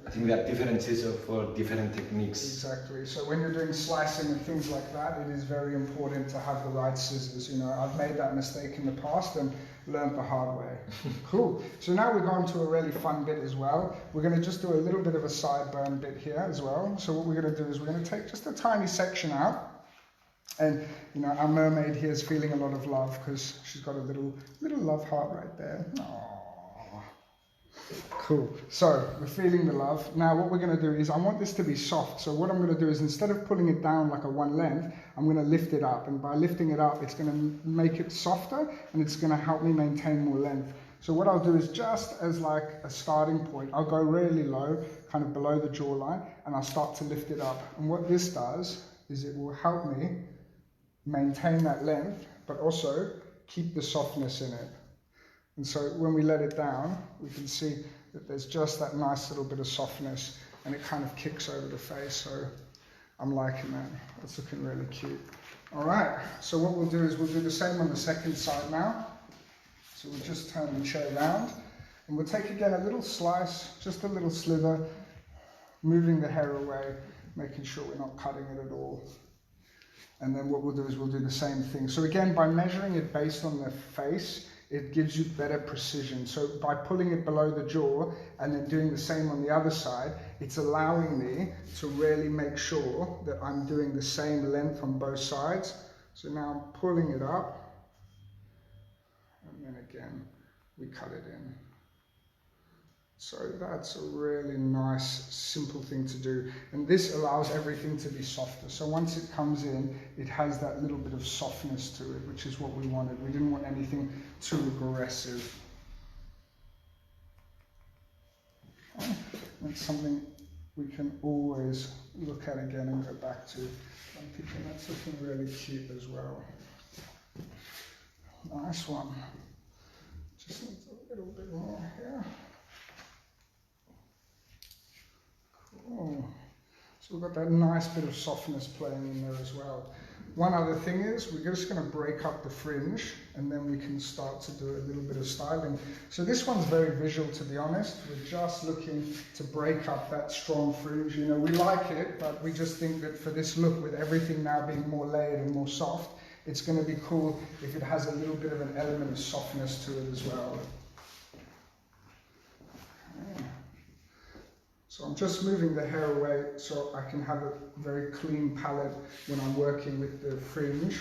I think there are different scissors for different techniques. Exactly. So when you're doing slicing and things like that, it is very important to have the right scissors. I've made that mistake in the past and learned the hard way. Cool. So now we're going to a really fun bit as well. We're going to just do a little bit of a sideburn bit here as well. So what we're going to do is we're going to take just a tiny section out. And, our mermaid here is feeling a lot of love because she's got a little love heart right there. Aww. Cool. So we're feeling the love. Now what we're going to do is I want this to be soft. So what I'm going to do is instead of pulling it down like a one length, I'm going to lift it up. And by lifting it up, it's going to make it softer and it's going to help me maintain more length. So what I'll do is just as like a starting point, I'll go really low, kind of below the jawline, and I'll start to lift it up. And what this does is it will help me maintain that length, but also keep the softness in it. And so when we let it down, we can see that there's just that nice little bit of softness and it kind of kicks over the face. So I'm liking that. That's looking really cute. All right, so what we'll do is we'll do the same on the second side now. So we'll just turn the chair around and we'll take again a little slice, just a little sliver, moving the hair away, making sure we're not cutting it at all. And then what we'll do is we'll do the same thing. So again, by measuring it based on the face, it gives you better precision. So by pulling it below the jaw and then doing the same on the other side, it's allowing me to really make sure that I'm doing the same length on both sides. So now I'm pulling it up, and then again, we cut it in. So that's a really nice, simple thing to do. And this allows everything to be softer. So once it comes in, it has that little bit of softness to it, which is what we wanted. We didn't want anything too aggressive. Okay. That's something we can always look at again and go back to. I'm thinking that's looking really cute as well. Nice one. Just needs a little bit more here. Cool. So we've got that nice bit of softness playing in there as well. One other thing is we're just going to break up the fringe and then we can start to do a little bit of styling. So this one's very visual, to be honest. We're just looking to break up that strong fringe. You know, we like it, but we just think that for this look, with everything now being more layered and more soft, it's going to be cool if it has a little bit of an element of softness to it as well. Okay. So I'm just moving the hair away so I can have a very clean palette when I'm working with the fringe.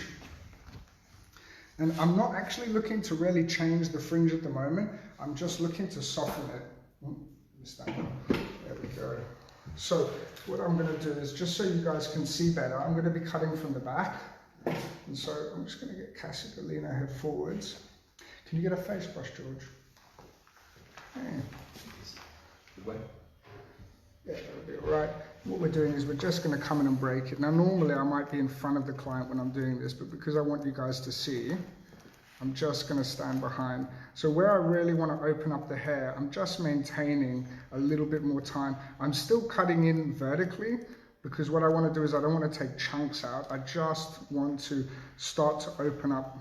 And I'm not actually looking to really change the fringe at the moment. I'm just looking to soften it. There we go. So what I'm going to do is, just so you guys can see better, I'm going to be cutting from the back. And so I'm just going to get Cassie to lean her head forwards. Can you get a face brush, George? Okay. Yeah, that'll be all right. What we're doing is we're just going to come in and break it. Now, normally I might be in front of the client when I'm doing this, but because I want you guys to see, I'm just going to stand behind. So where I really want to open up the hair, I'm just maintaining a little bit more time. I'm still cutting in vertically, because what I want to do is I don't want to take chunks out. I just want to start to open up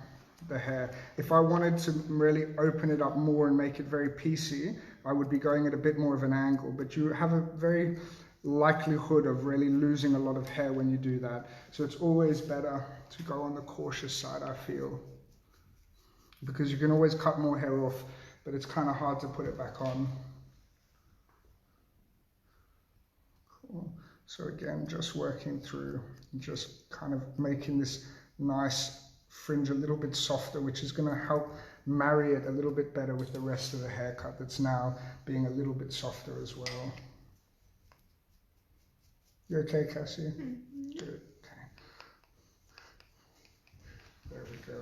the hair. If I wanted to really open it up more and make it very piecey, I would be going at a bit more of an angle, but you have a very likelihood of really losing a lot of hair when you do that. So it's always better to go on the cautious side, I feel, because you can always cut more hair off, but it's kind of hard to put it back on. Cool. So again, just working through, just kind of making this nice fringe a little bit softer, which is going to help marry it a little bit better with the rest of the haircut that's now being a little bit softer as well. You okay, Cassie? Mm-hmm. Good. Okay. There we go.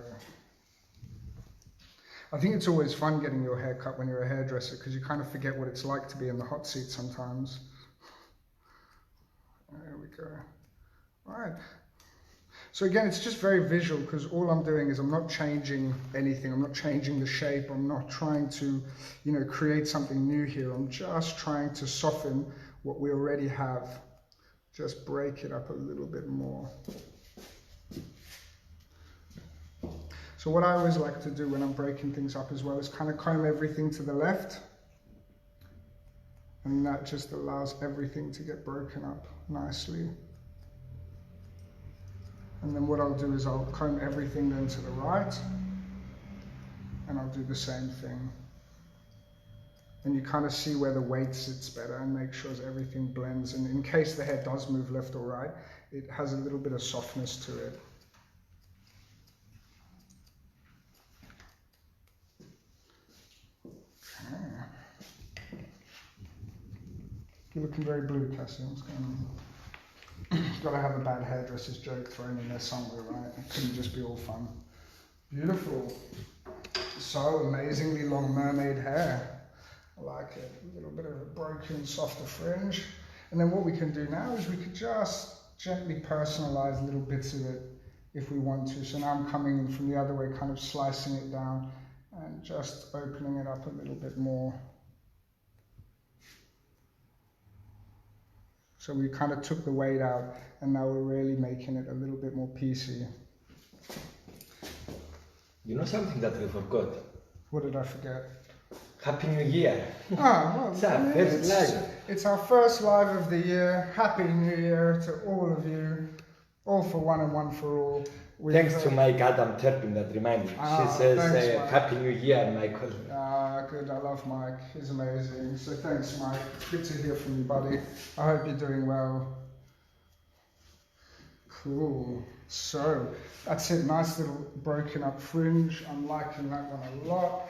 I think it's always fun getting your hair cut when you're a hairdresser, because you kind of forget what it's like to be in the hot seat sometimes. There we go. All right. So again, it's just very visual, because all I'm doing is I'm not changing anything. I'm not changing the shape. I'm not trying to, you know, create something new here. I'm just trying to soften what we already have. Just break it up a little bit more. So what I always like to do when I'm breaking things up as well is kind of comb everything to the left. And that just allows everything to get broken up nicely. And then what I'll do is I'll comb everything then to the right, and I'll do the same thing. And you kind of see where the weight sits better and make sure everything blends. And in case the hair does move left or right, it has a little bit of softness to it. Okay. You're looking very blue, Cassie. What's going on? Got to have a bad hairdresser's joke thrown in there somewhere, right? It couldn't just be all fun. Beautiful. So amazingly long mermaid hair. I like it. A little bit of a broken, softer fringe. And then what we can do now is we could just gently personalize little bits of it if we want to. So now I'm coming in from the other way, kind of slicing it down and just opening it up a little bit more. So we kind of took the weight out, and now we're really making it a little bit more piecey. You know something that we forgot? What did I forget? Happy New Year! Ah, well, It's our first live. It's our first live of the year. Happy New Year to all of you. All for one and one for all. Thanks to Mike Adam Turpin that reminded me. She says thanks, Mike. Happy New Year, Michael. Good. I love Mike. He's amazing. So thanks, Mike. Good to hear from you, buddy. I hope you're doing well. Cool. So that's it. Nice little broken up fringe. I'm liking that one a lot.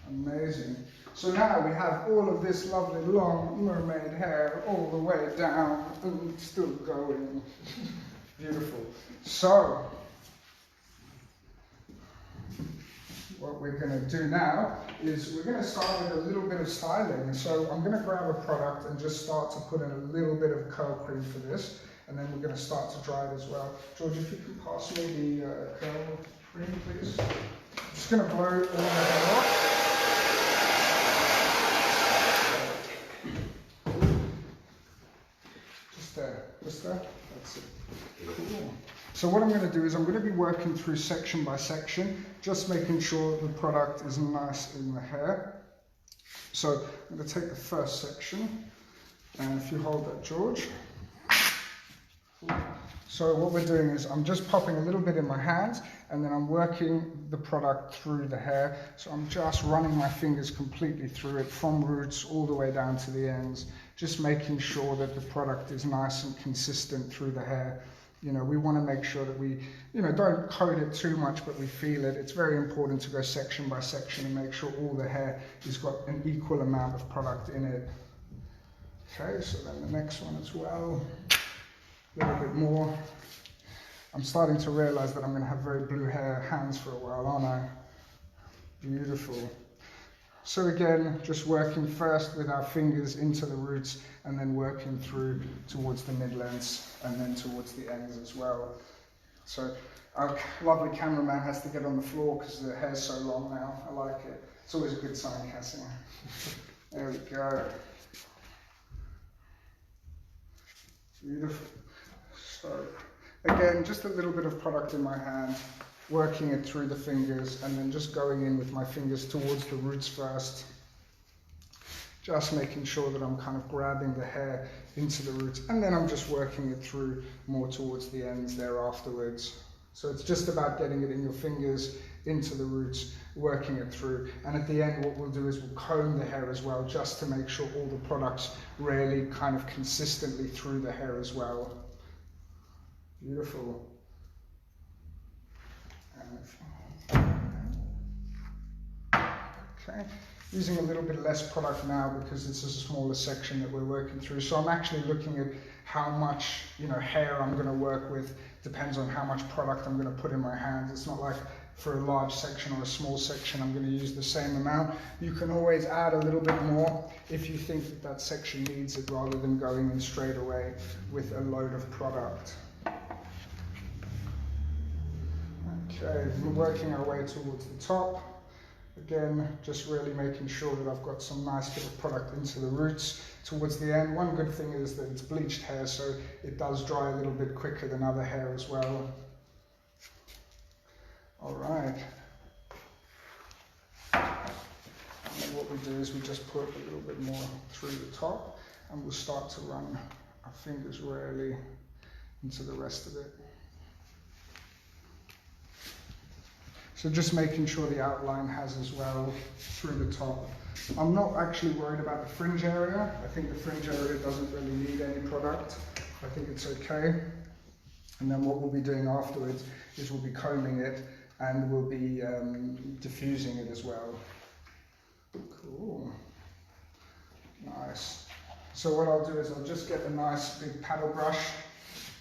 Amazing. So now we have all of this lovely long mermaid hair all the way down and still going. Beautiful. So what we're going to do now is we're going to start with a little bit of styling. So I'm going to grab a product and just start to put in a little bit of curl cream for this, and then we're going to start to dry it as well. George, if you can pass me the curl cream, please. I'm just going to blow all the hair off. Just there, that's it. Cool. So what I'm going to do is I'm going to be working through section by section, just making sure the product is nice in the hair. So I'm going to take the first section, and if you hold that, George. So what we're doing is I'm just popping a little bit in my hands, and then I'm working the product through the hair. So I'm just running my fingers completely through it, from roots all the way down to the ends, just making sure that the product is nice and consistent through the hair. You know, we want to make sure that we, don't coat it too much, but we feel it. It's very important to go section by section and make sure all the hair has got an equal amount of product in it. Okay, so then the next one as well. A little bit more. I'm starting to realize that I'm going to have very blue hands for a while, aren't I? Beautiful. So again, just working first with our fingers into the roots, and then working through towards the mid-lengths and then towards the ends as well. So our lovely cameraman has to get on the floor because the hair's so long now. I like it. It's always a good sign, Cassie. There we go. Beautiful. So again, just a little bit of product in my hand, working it through the fingers, and then just going in with my fingers towards the roots first. Just making sure that I'm kind of grabbing the hair into the roots, and then I'm just working it through more towards the ends there afterwards. So it's just about getting it in your fingers, into the roots, working it through. And at the end, what we'll do is we'll comb the hair as well, just to make sure all the products really kind of consistently through the hair as well. Beautiful. Okay, using a little bit less product now because it's a smaller section that we're working through. So I'm actually looking at how much hair I'm going to work with. Depends on how much product I'm going to put in my hands. It's not like for a large section or a small section I'm going to use the same amount. You can always add a little bit more if you think that that section needs it, rather than going in straight away with a load of product. Okay, we're working our way towards the top. Again, just really making sure that I've got some nice bit of product into the roots towards the end. One good thing is that it's bleached hair, so it does dry a little bit quicker than other hair as well. All right. And what we do is we just put a little bit more through the top, and we'll start to run our fingers really into the rest of it. So just making sure the outline has as well through the top. I'm not actually worried about the fringe area. I think the fringe area doesn't really need any product. I think it's okay. And then what we'll be doing afterwards is we'll be combing it, and we'll be diffusing it as well. Cool. Nice. So what I'll do is I'll just get a nice big paddle brush,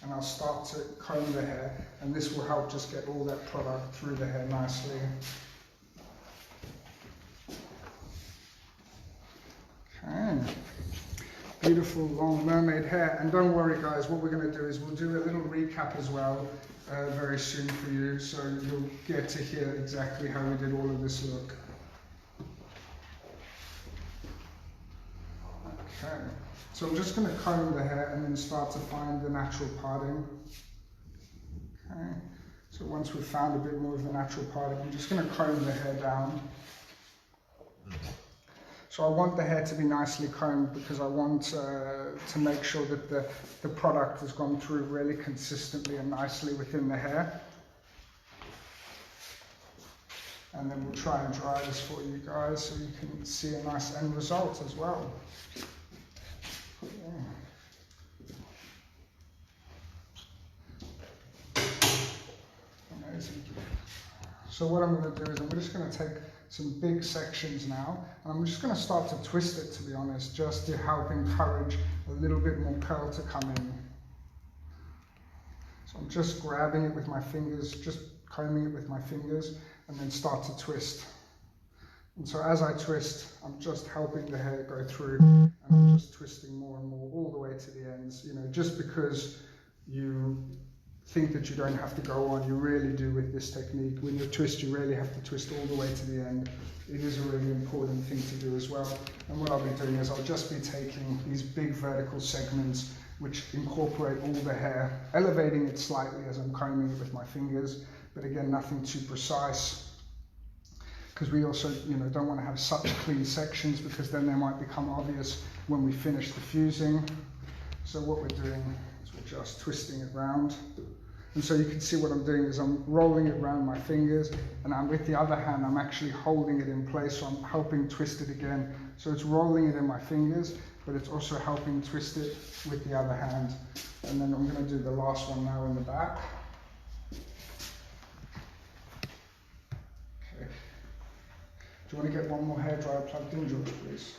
and I'll start to comb the hair, and this will help just get all that product through the hair nicely. Okay, beautiful long mermaid hair. And don't worry guys, what we're going to do is we'll do a little recap as well very soon for you, so you'll get to hear exactly how we did all of this look. Okay. So I'm just going to comb the hair and then start to find the natural parting. Okay. So once we've found a bit more of the natural parting, I'm just going to comb the hair down. So I want the hair to be nicely combed because I want to make sure that the product has gone through really consistently and nicely within the hair. And then we'll try and dry this for you guys so you can see a nice end result as well. Amazing. So what I'm going to do is I'm just going to take some big sections now, and I'm just going to start to twist it, to be honest, just to help encourage a little bit more curl to come in. So I'm just grabbing it with my fingers, just combing it with my fingers, and then start to twist. And so as I twist, I'm just helping the hair go through, and I'm just twisting more and more all the way to the ends. You know, just because you think that you don't have to go on, you really do with this technique. When you twist, you really have to twist all the way to the end. It is a really important thing to do as well. And what I'll be doing is I'll just be taking these big vertical segments which incorporate all the hair, elevating it slightly as I'm combing it with my fingers, but again, nothing too precise, because we also, you know, don't want to have such clean sections because then they might become obvious when we finish diffusing. So what we're doing is we're just twisting it round. And so you can see what I'm doing is I'm rolling it around my fingers, and I'm, with the other hand, I'm actually holding it in place, so I'm helping twist it again. So it's rolling it in my fingers, but it's also helping twist it with the other hand. And then I'm going to do the last one now in the back. Okay. Do you want to get one more hairdryer plugged in, George, please?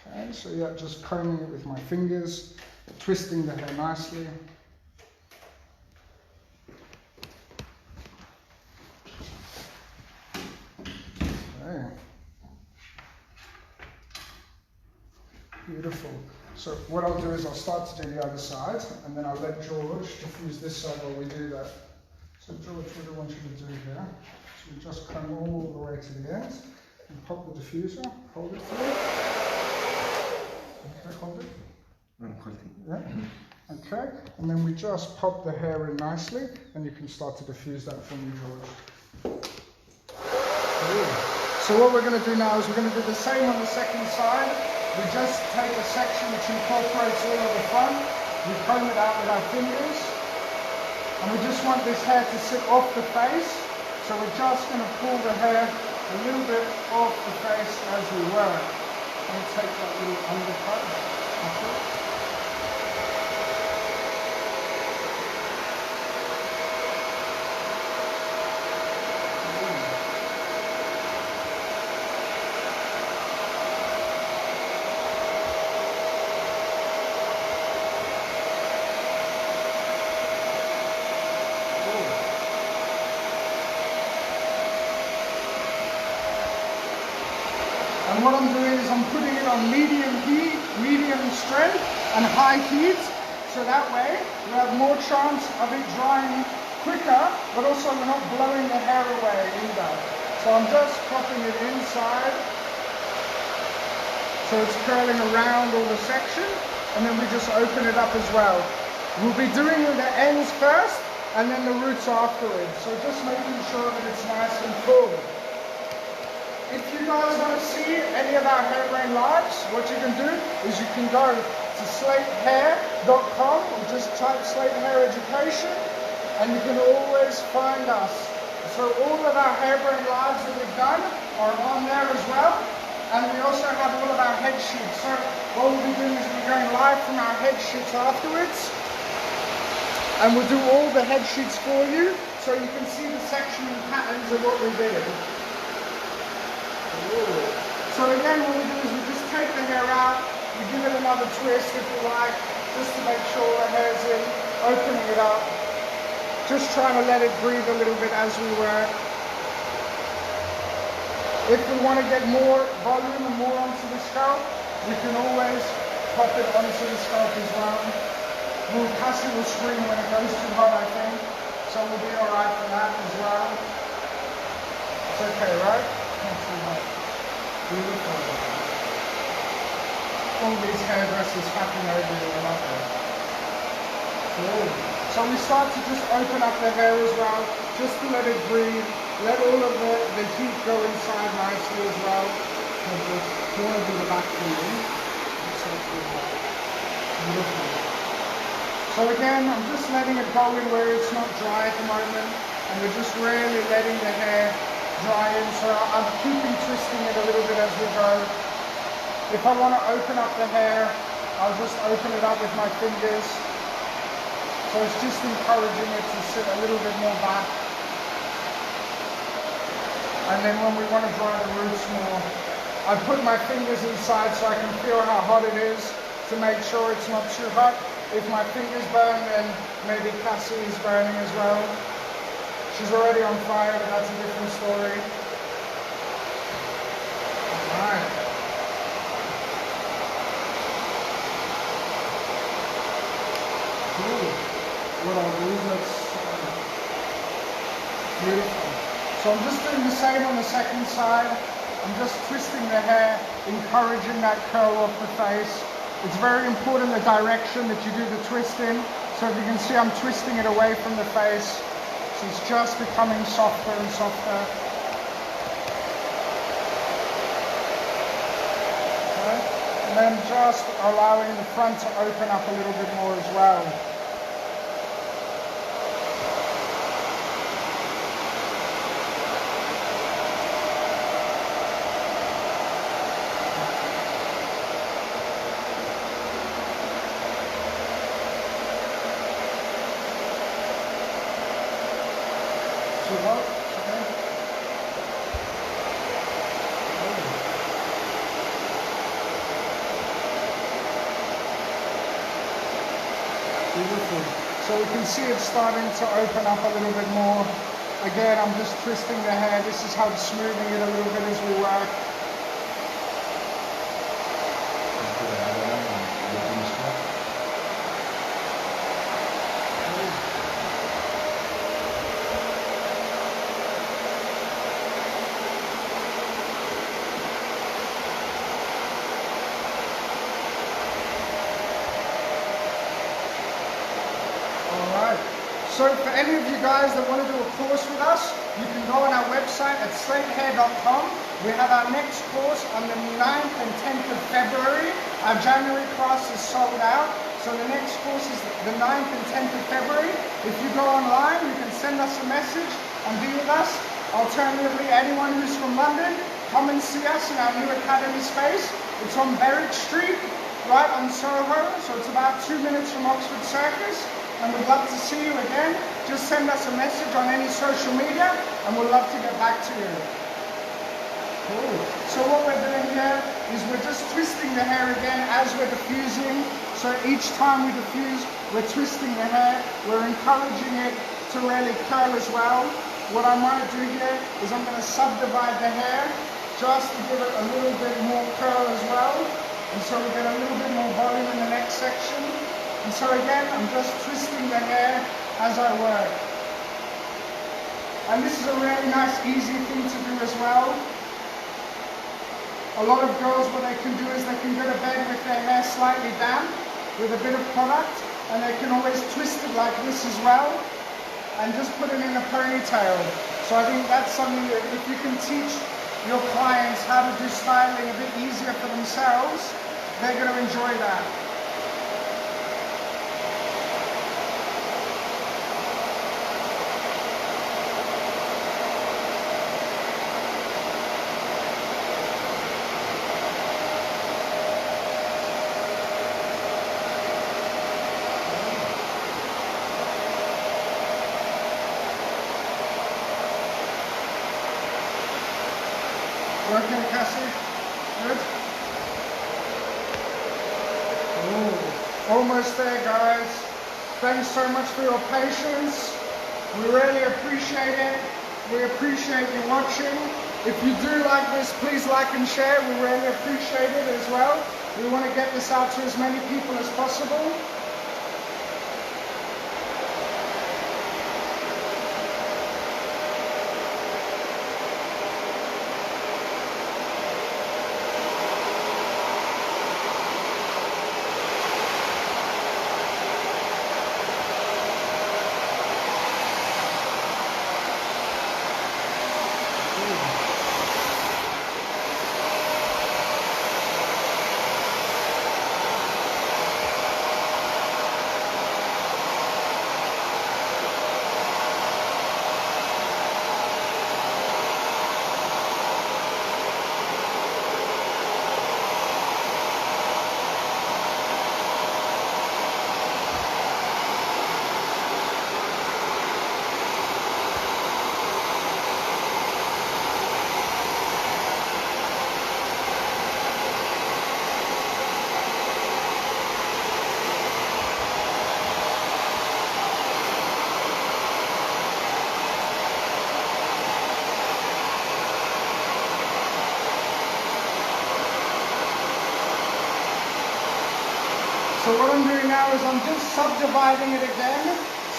Okay, so yeah, just combing it with my fingers, twisting the hair nicely. Okay. Beautiful. So what I'll do is I'll start to do the other side, and then I'll let George diffuse this side while we do that. So George, what do I want you to do here? So we just comb all the way to the end, and pop the diffuser, hold it for me. Okay, hold it. Yeah. Okay, and then we just pop the hair in nicely, and you can start to diffuse that for me, George. So what we're going to do now is we're going to do the same on the second side. We just take a section which incorporates all of the front, we comb it out with our fingers, and we just want this hair to sit off the face, so we're just going to pull the hair a little bit off the face as we work. And take that little undercut. And what I'm doing is I'm putting it on medium heat, medium strength, and high heat. So that way we have more chance of it drying quicker, but also we're not blowing the hair away either. So I'm just popping it inside. So it's curling around all the section, and then we just open it up as well. We'll be doing the ends first, and then the roots afterwards. So just making sure that it's nice and full. If you guys want to see any of our hair brain lives, what you can do is you can go to slatehair.com or just type Slate Hair Education, and you can always find us. So all of our hair brain lives that we've done are on there as well, and we also have all of our head sheets. So what we'll be doing is we're going live from our head sheets afterwards, and we'll do all the head sheets for you, so you can see the section and patterns of what we did. So again, what we do is we just take the hair out, we give it another twist if you like, just to make sure the hair's in, opening it up, just trying to let it breathe a little bit as we work. If we want to get more volume and more onto the scalp, we can always pop it onto the scalp as well. Cassie will scream when it goes too hot, I think, so we'll be alright for that as well. It's okay, right? Not too hot. Beautiful. All these hairdressers happy over you, I love it. Cool. So we start to just open up the hair as well, just to let it breathe, let all of the heat go inside nicely as well. You want to do the back feeling. Beautiful. So again, I'm just letting it go in where it's not dry at the moment, and we're just really letting the hair dry in. So I'm keeping twisting it a little bit as we go. If I want to open up the hair, I'll just open it up with my fingers. So it's just encouraging it to sit a little bit more back. And then when we want to dry the roots more, I put my fingers inside so I can feel how hot it is to make sure it's not too hot. If my fingers burn, then maybe Cassie is burning as well. She's already on fire, but that's a different story. Alright. Cool. What I'll do is beautiful. So I'm just doing the same on the second side. I'm just twisting the hair, encouraging that curl off the face. It's very important the direction that you do the twist in. So if you can see, I'm twisting it away from the face. So it's just becoming softer and softer. Okay. And then just allowing the front to open up a little bit more as well. Beautiful. So we can see it's starting to open up a little bit more. Again, I'm just twisting the hair. This is how I'm smoothing it a little bit as we work. So for any of you guys that want to do a course with us, you can go on our website at slatehair.com. We have our next course on the 9th and 10th of February. Our January class is sold out. So the next course is the 9th and 10th of February. If you go online, you can send us a message and be with us. Alternatively, anyone who's from London, come and see us in our new academy space. It's on Berwick Street, right on Soho. So it's about 2 minutes from Oxford Circus. And we'd love to see you again. Just send us a message on any social media and we'd love to get back to you. Cool. So what we're doing here is we're just twisting the hair again as we're diffusing. So each time we diffuse, we're twisting the hair. We're encouraging it to really curl as well. What I might do here is I'm going to subdivide the hair just to give it a little bit more curl as well. And so we get a little bit more volume in the next section. And so again, I'm just twisting the hair as I work. And this is a really nice, easy thing to do as well. A lot of girls, what they can do is they can go to bed with their hair slightly damp, with a bit of product, and they can always twist it like this as well, and just put it in a ponytail. So I think that's something that if you can teach your clients how to do styling a bit easier for themselves, they're going to enjoy that. Working, Cassie? Good? Ooh. Almost there, guys. Thanks so much for your patience. We really appreciate it. We appreciate you watching. If you do like this, please like and share. We really appreciate it as well. We want to get this out to as many people as possible. So what I'm doing now is I'm just subdividing it again.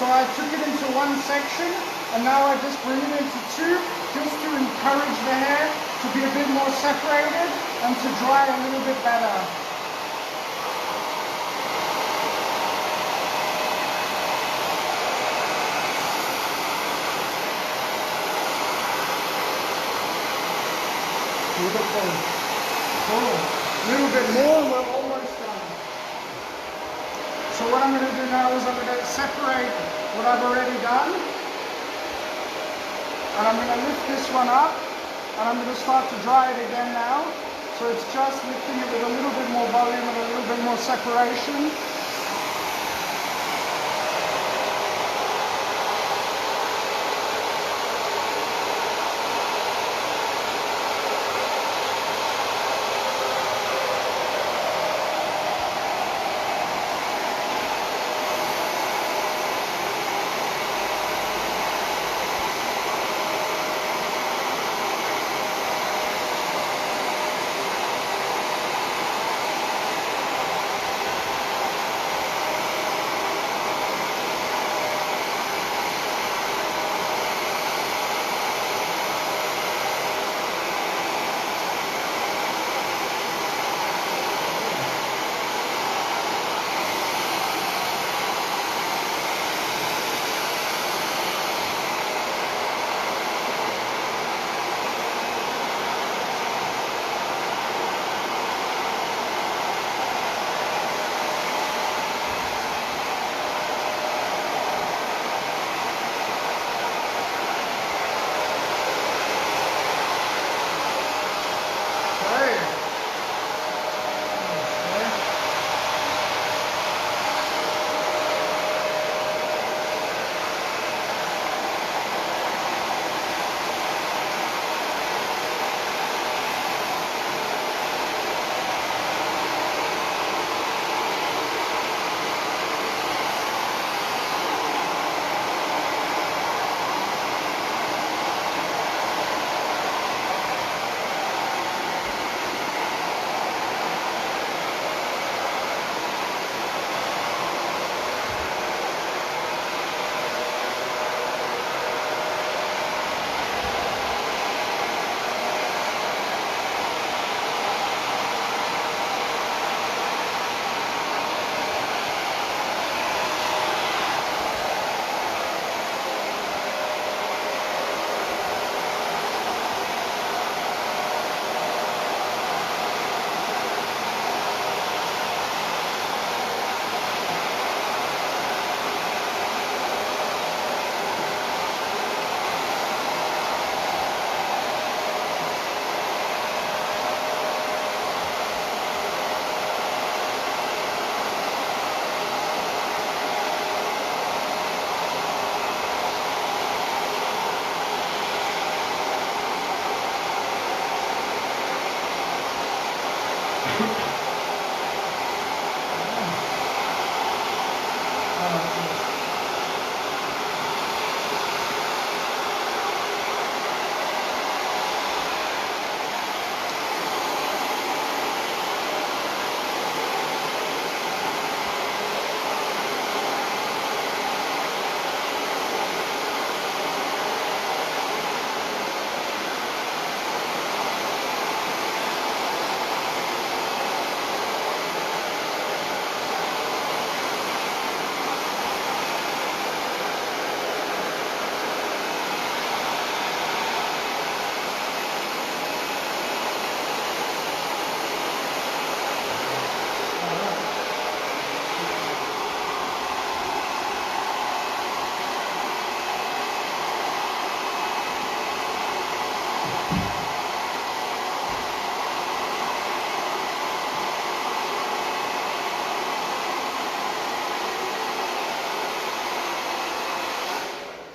So I took it into one section and now I just bring it into two just to encourage the hair to be a bit more separated and to dry a little bit better. Beautiful. Cool. A little bit more and we're almost done. So what I'm going to do now is I'm going to separate what I've already done. And I'm going to lift this one up. And I'm going to start to dry it again now. So it's just lifting it with a little bit more volume and a little bit more separation.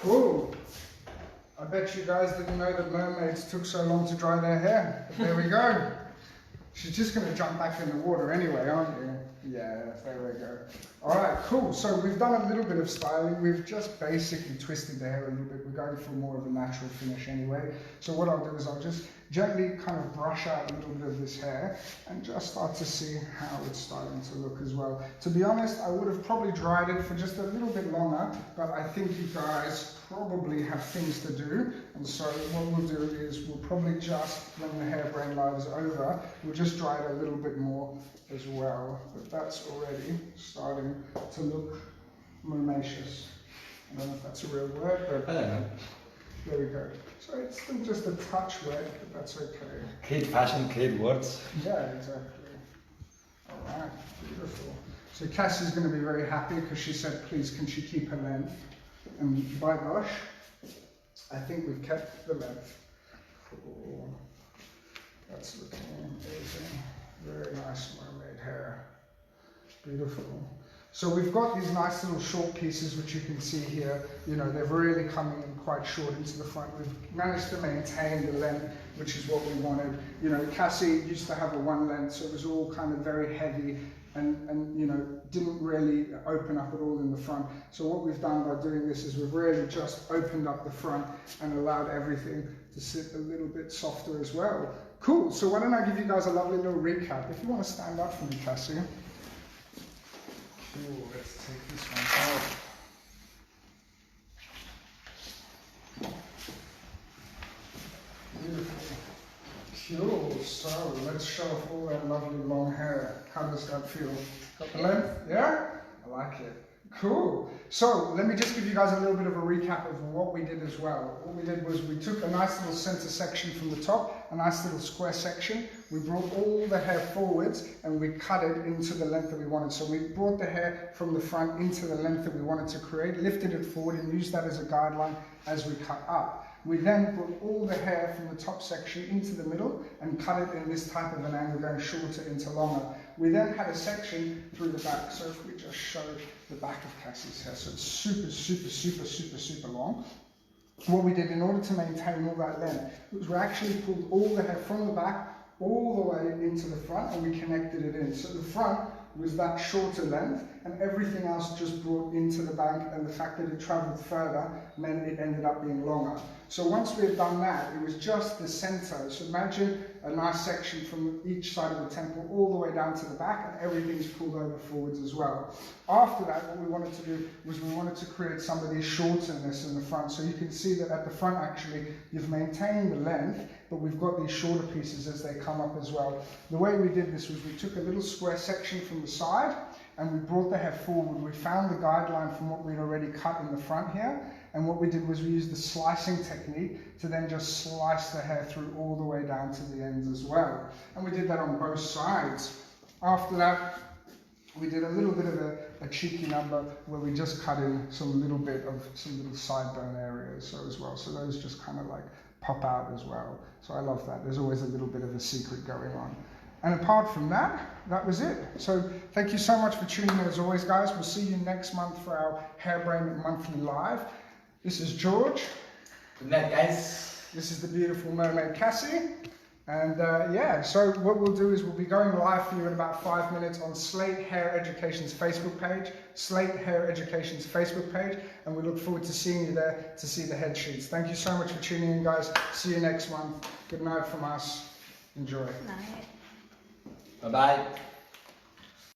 Ooh, I bet you guys didn't know that mermaids took so long to dry their hair. But there we go. She's just going to jump back in the water anyway, aren't you? Yeah, there we go. All right, cool. So we've done a little bit of styling. We've just basically twisted the hair a little bit. We're going for more of a natural finish anyway. So what I'll do is I'll just gently kind of brush out a little bit of this hair and just start to see how it's starting to look as well. To be honest, I would have probably dried it for just a little bit longer, but I think you guys probably have things to do. And so what we'll do is we'll probably just, when the hair brain live is over, we'll just dry it a little bit more as well. But that's already starting to look mermacious. I don't know if that's a real word, but I don't know. there we go. So it's still just a touch wet, but that's okay. Create fashion, create words. Yeah, exactly. All right, beautiful. So Cassie's going to be very happy because she said, please, can she keep her length? And by gosh, I think we've kept the length. Cool. That's looking amazing. Very nice mermaid hair. Beautiful. So we've got these nice little short pieces which you can see here. You know, they're really coming in quite short into the front. We've managed to maintain the length, which is what we wanted. You know, Cassie used to have a one length, so it was all kind of very heavy and you know, didn't really open up at all in the front. So what we've done by doing this is we've really just opened up the front and allowed everything to sit a little bit softer as well. Cool, so why don't I give you guys a lovely little recap. If you want to stand up for me, Cassie. Cool, let's take this one out. Beautiful. Cool, so let's show off all that lovely long hair. How does that feel? Got the length? Yeah? I like it. Cool. So let me just give you guys a little bit of a recap of what we did as well. What we did was we took a nice little center section from the top, a nice little square section. We brought all the hair forwards and we cut it into the length that we wanted. So we brought the hair from the front into the length that we wanted to create, lifted it forward and used that as a guideline as we cut up. We then brought all the hair from the top section into the middle and cut it in this type of an angle, going shorter into longer. We then had a section through the back. So if we just show the back of Cassie's hair, so it's super, super, super, super, super long. What we did in order to maintain all that length was we actually pulled all the hair from the back all the way into the front and we connected it in. So the front was that shorter length and everything else just brought into the bank, and the fact that it traveled further meant it ended up being longer. So once we had done that, it was just the center. So imagine a nice section from each side of the temple all the way down to the back, and everything's pulled over forwards as well. After that, what we wanted to do was we wanted to create some of these shortness in the front. So you can see that at the front actually you've maintained the length, but we've got these shorter pieces as they come up as well. The way we did this was we took a little square section from the side and we brought the hair forward. We found the guideline from what we'd already cut in the front here, and what we did was we used the slicing technique to then just slice the hair through all the way down to the ends as well. And we did that on both sides. After that, we did a little bit of a cheeky number where we just cut in some little sideburn areas so as well. So those just kind of like pop out as well. So I love that. There's always a little bit of a secret going on. And apart from that, that was it. So thank you so much for tuning in as always, guys. We'll see you next month for our Hairbrain Monthly Live. This is George. Good night, guys. This is the beautiful mermaid Cassie. And yeah, so what we'll do is we'll be going live for you in about 5 minutes on Slate Hair Education's Facebook page, Slate Hair Education's Facebook page, and we look forward to seeing you there to see the head sheets. Thank you so much for tuning in, guys. See you next month. Good night from us. Enjoy. Night. Bye-bye.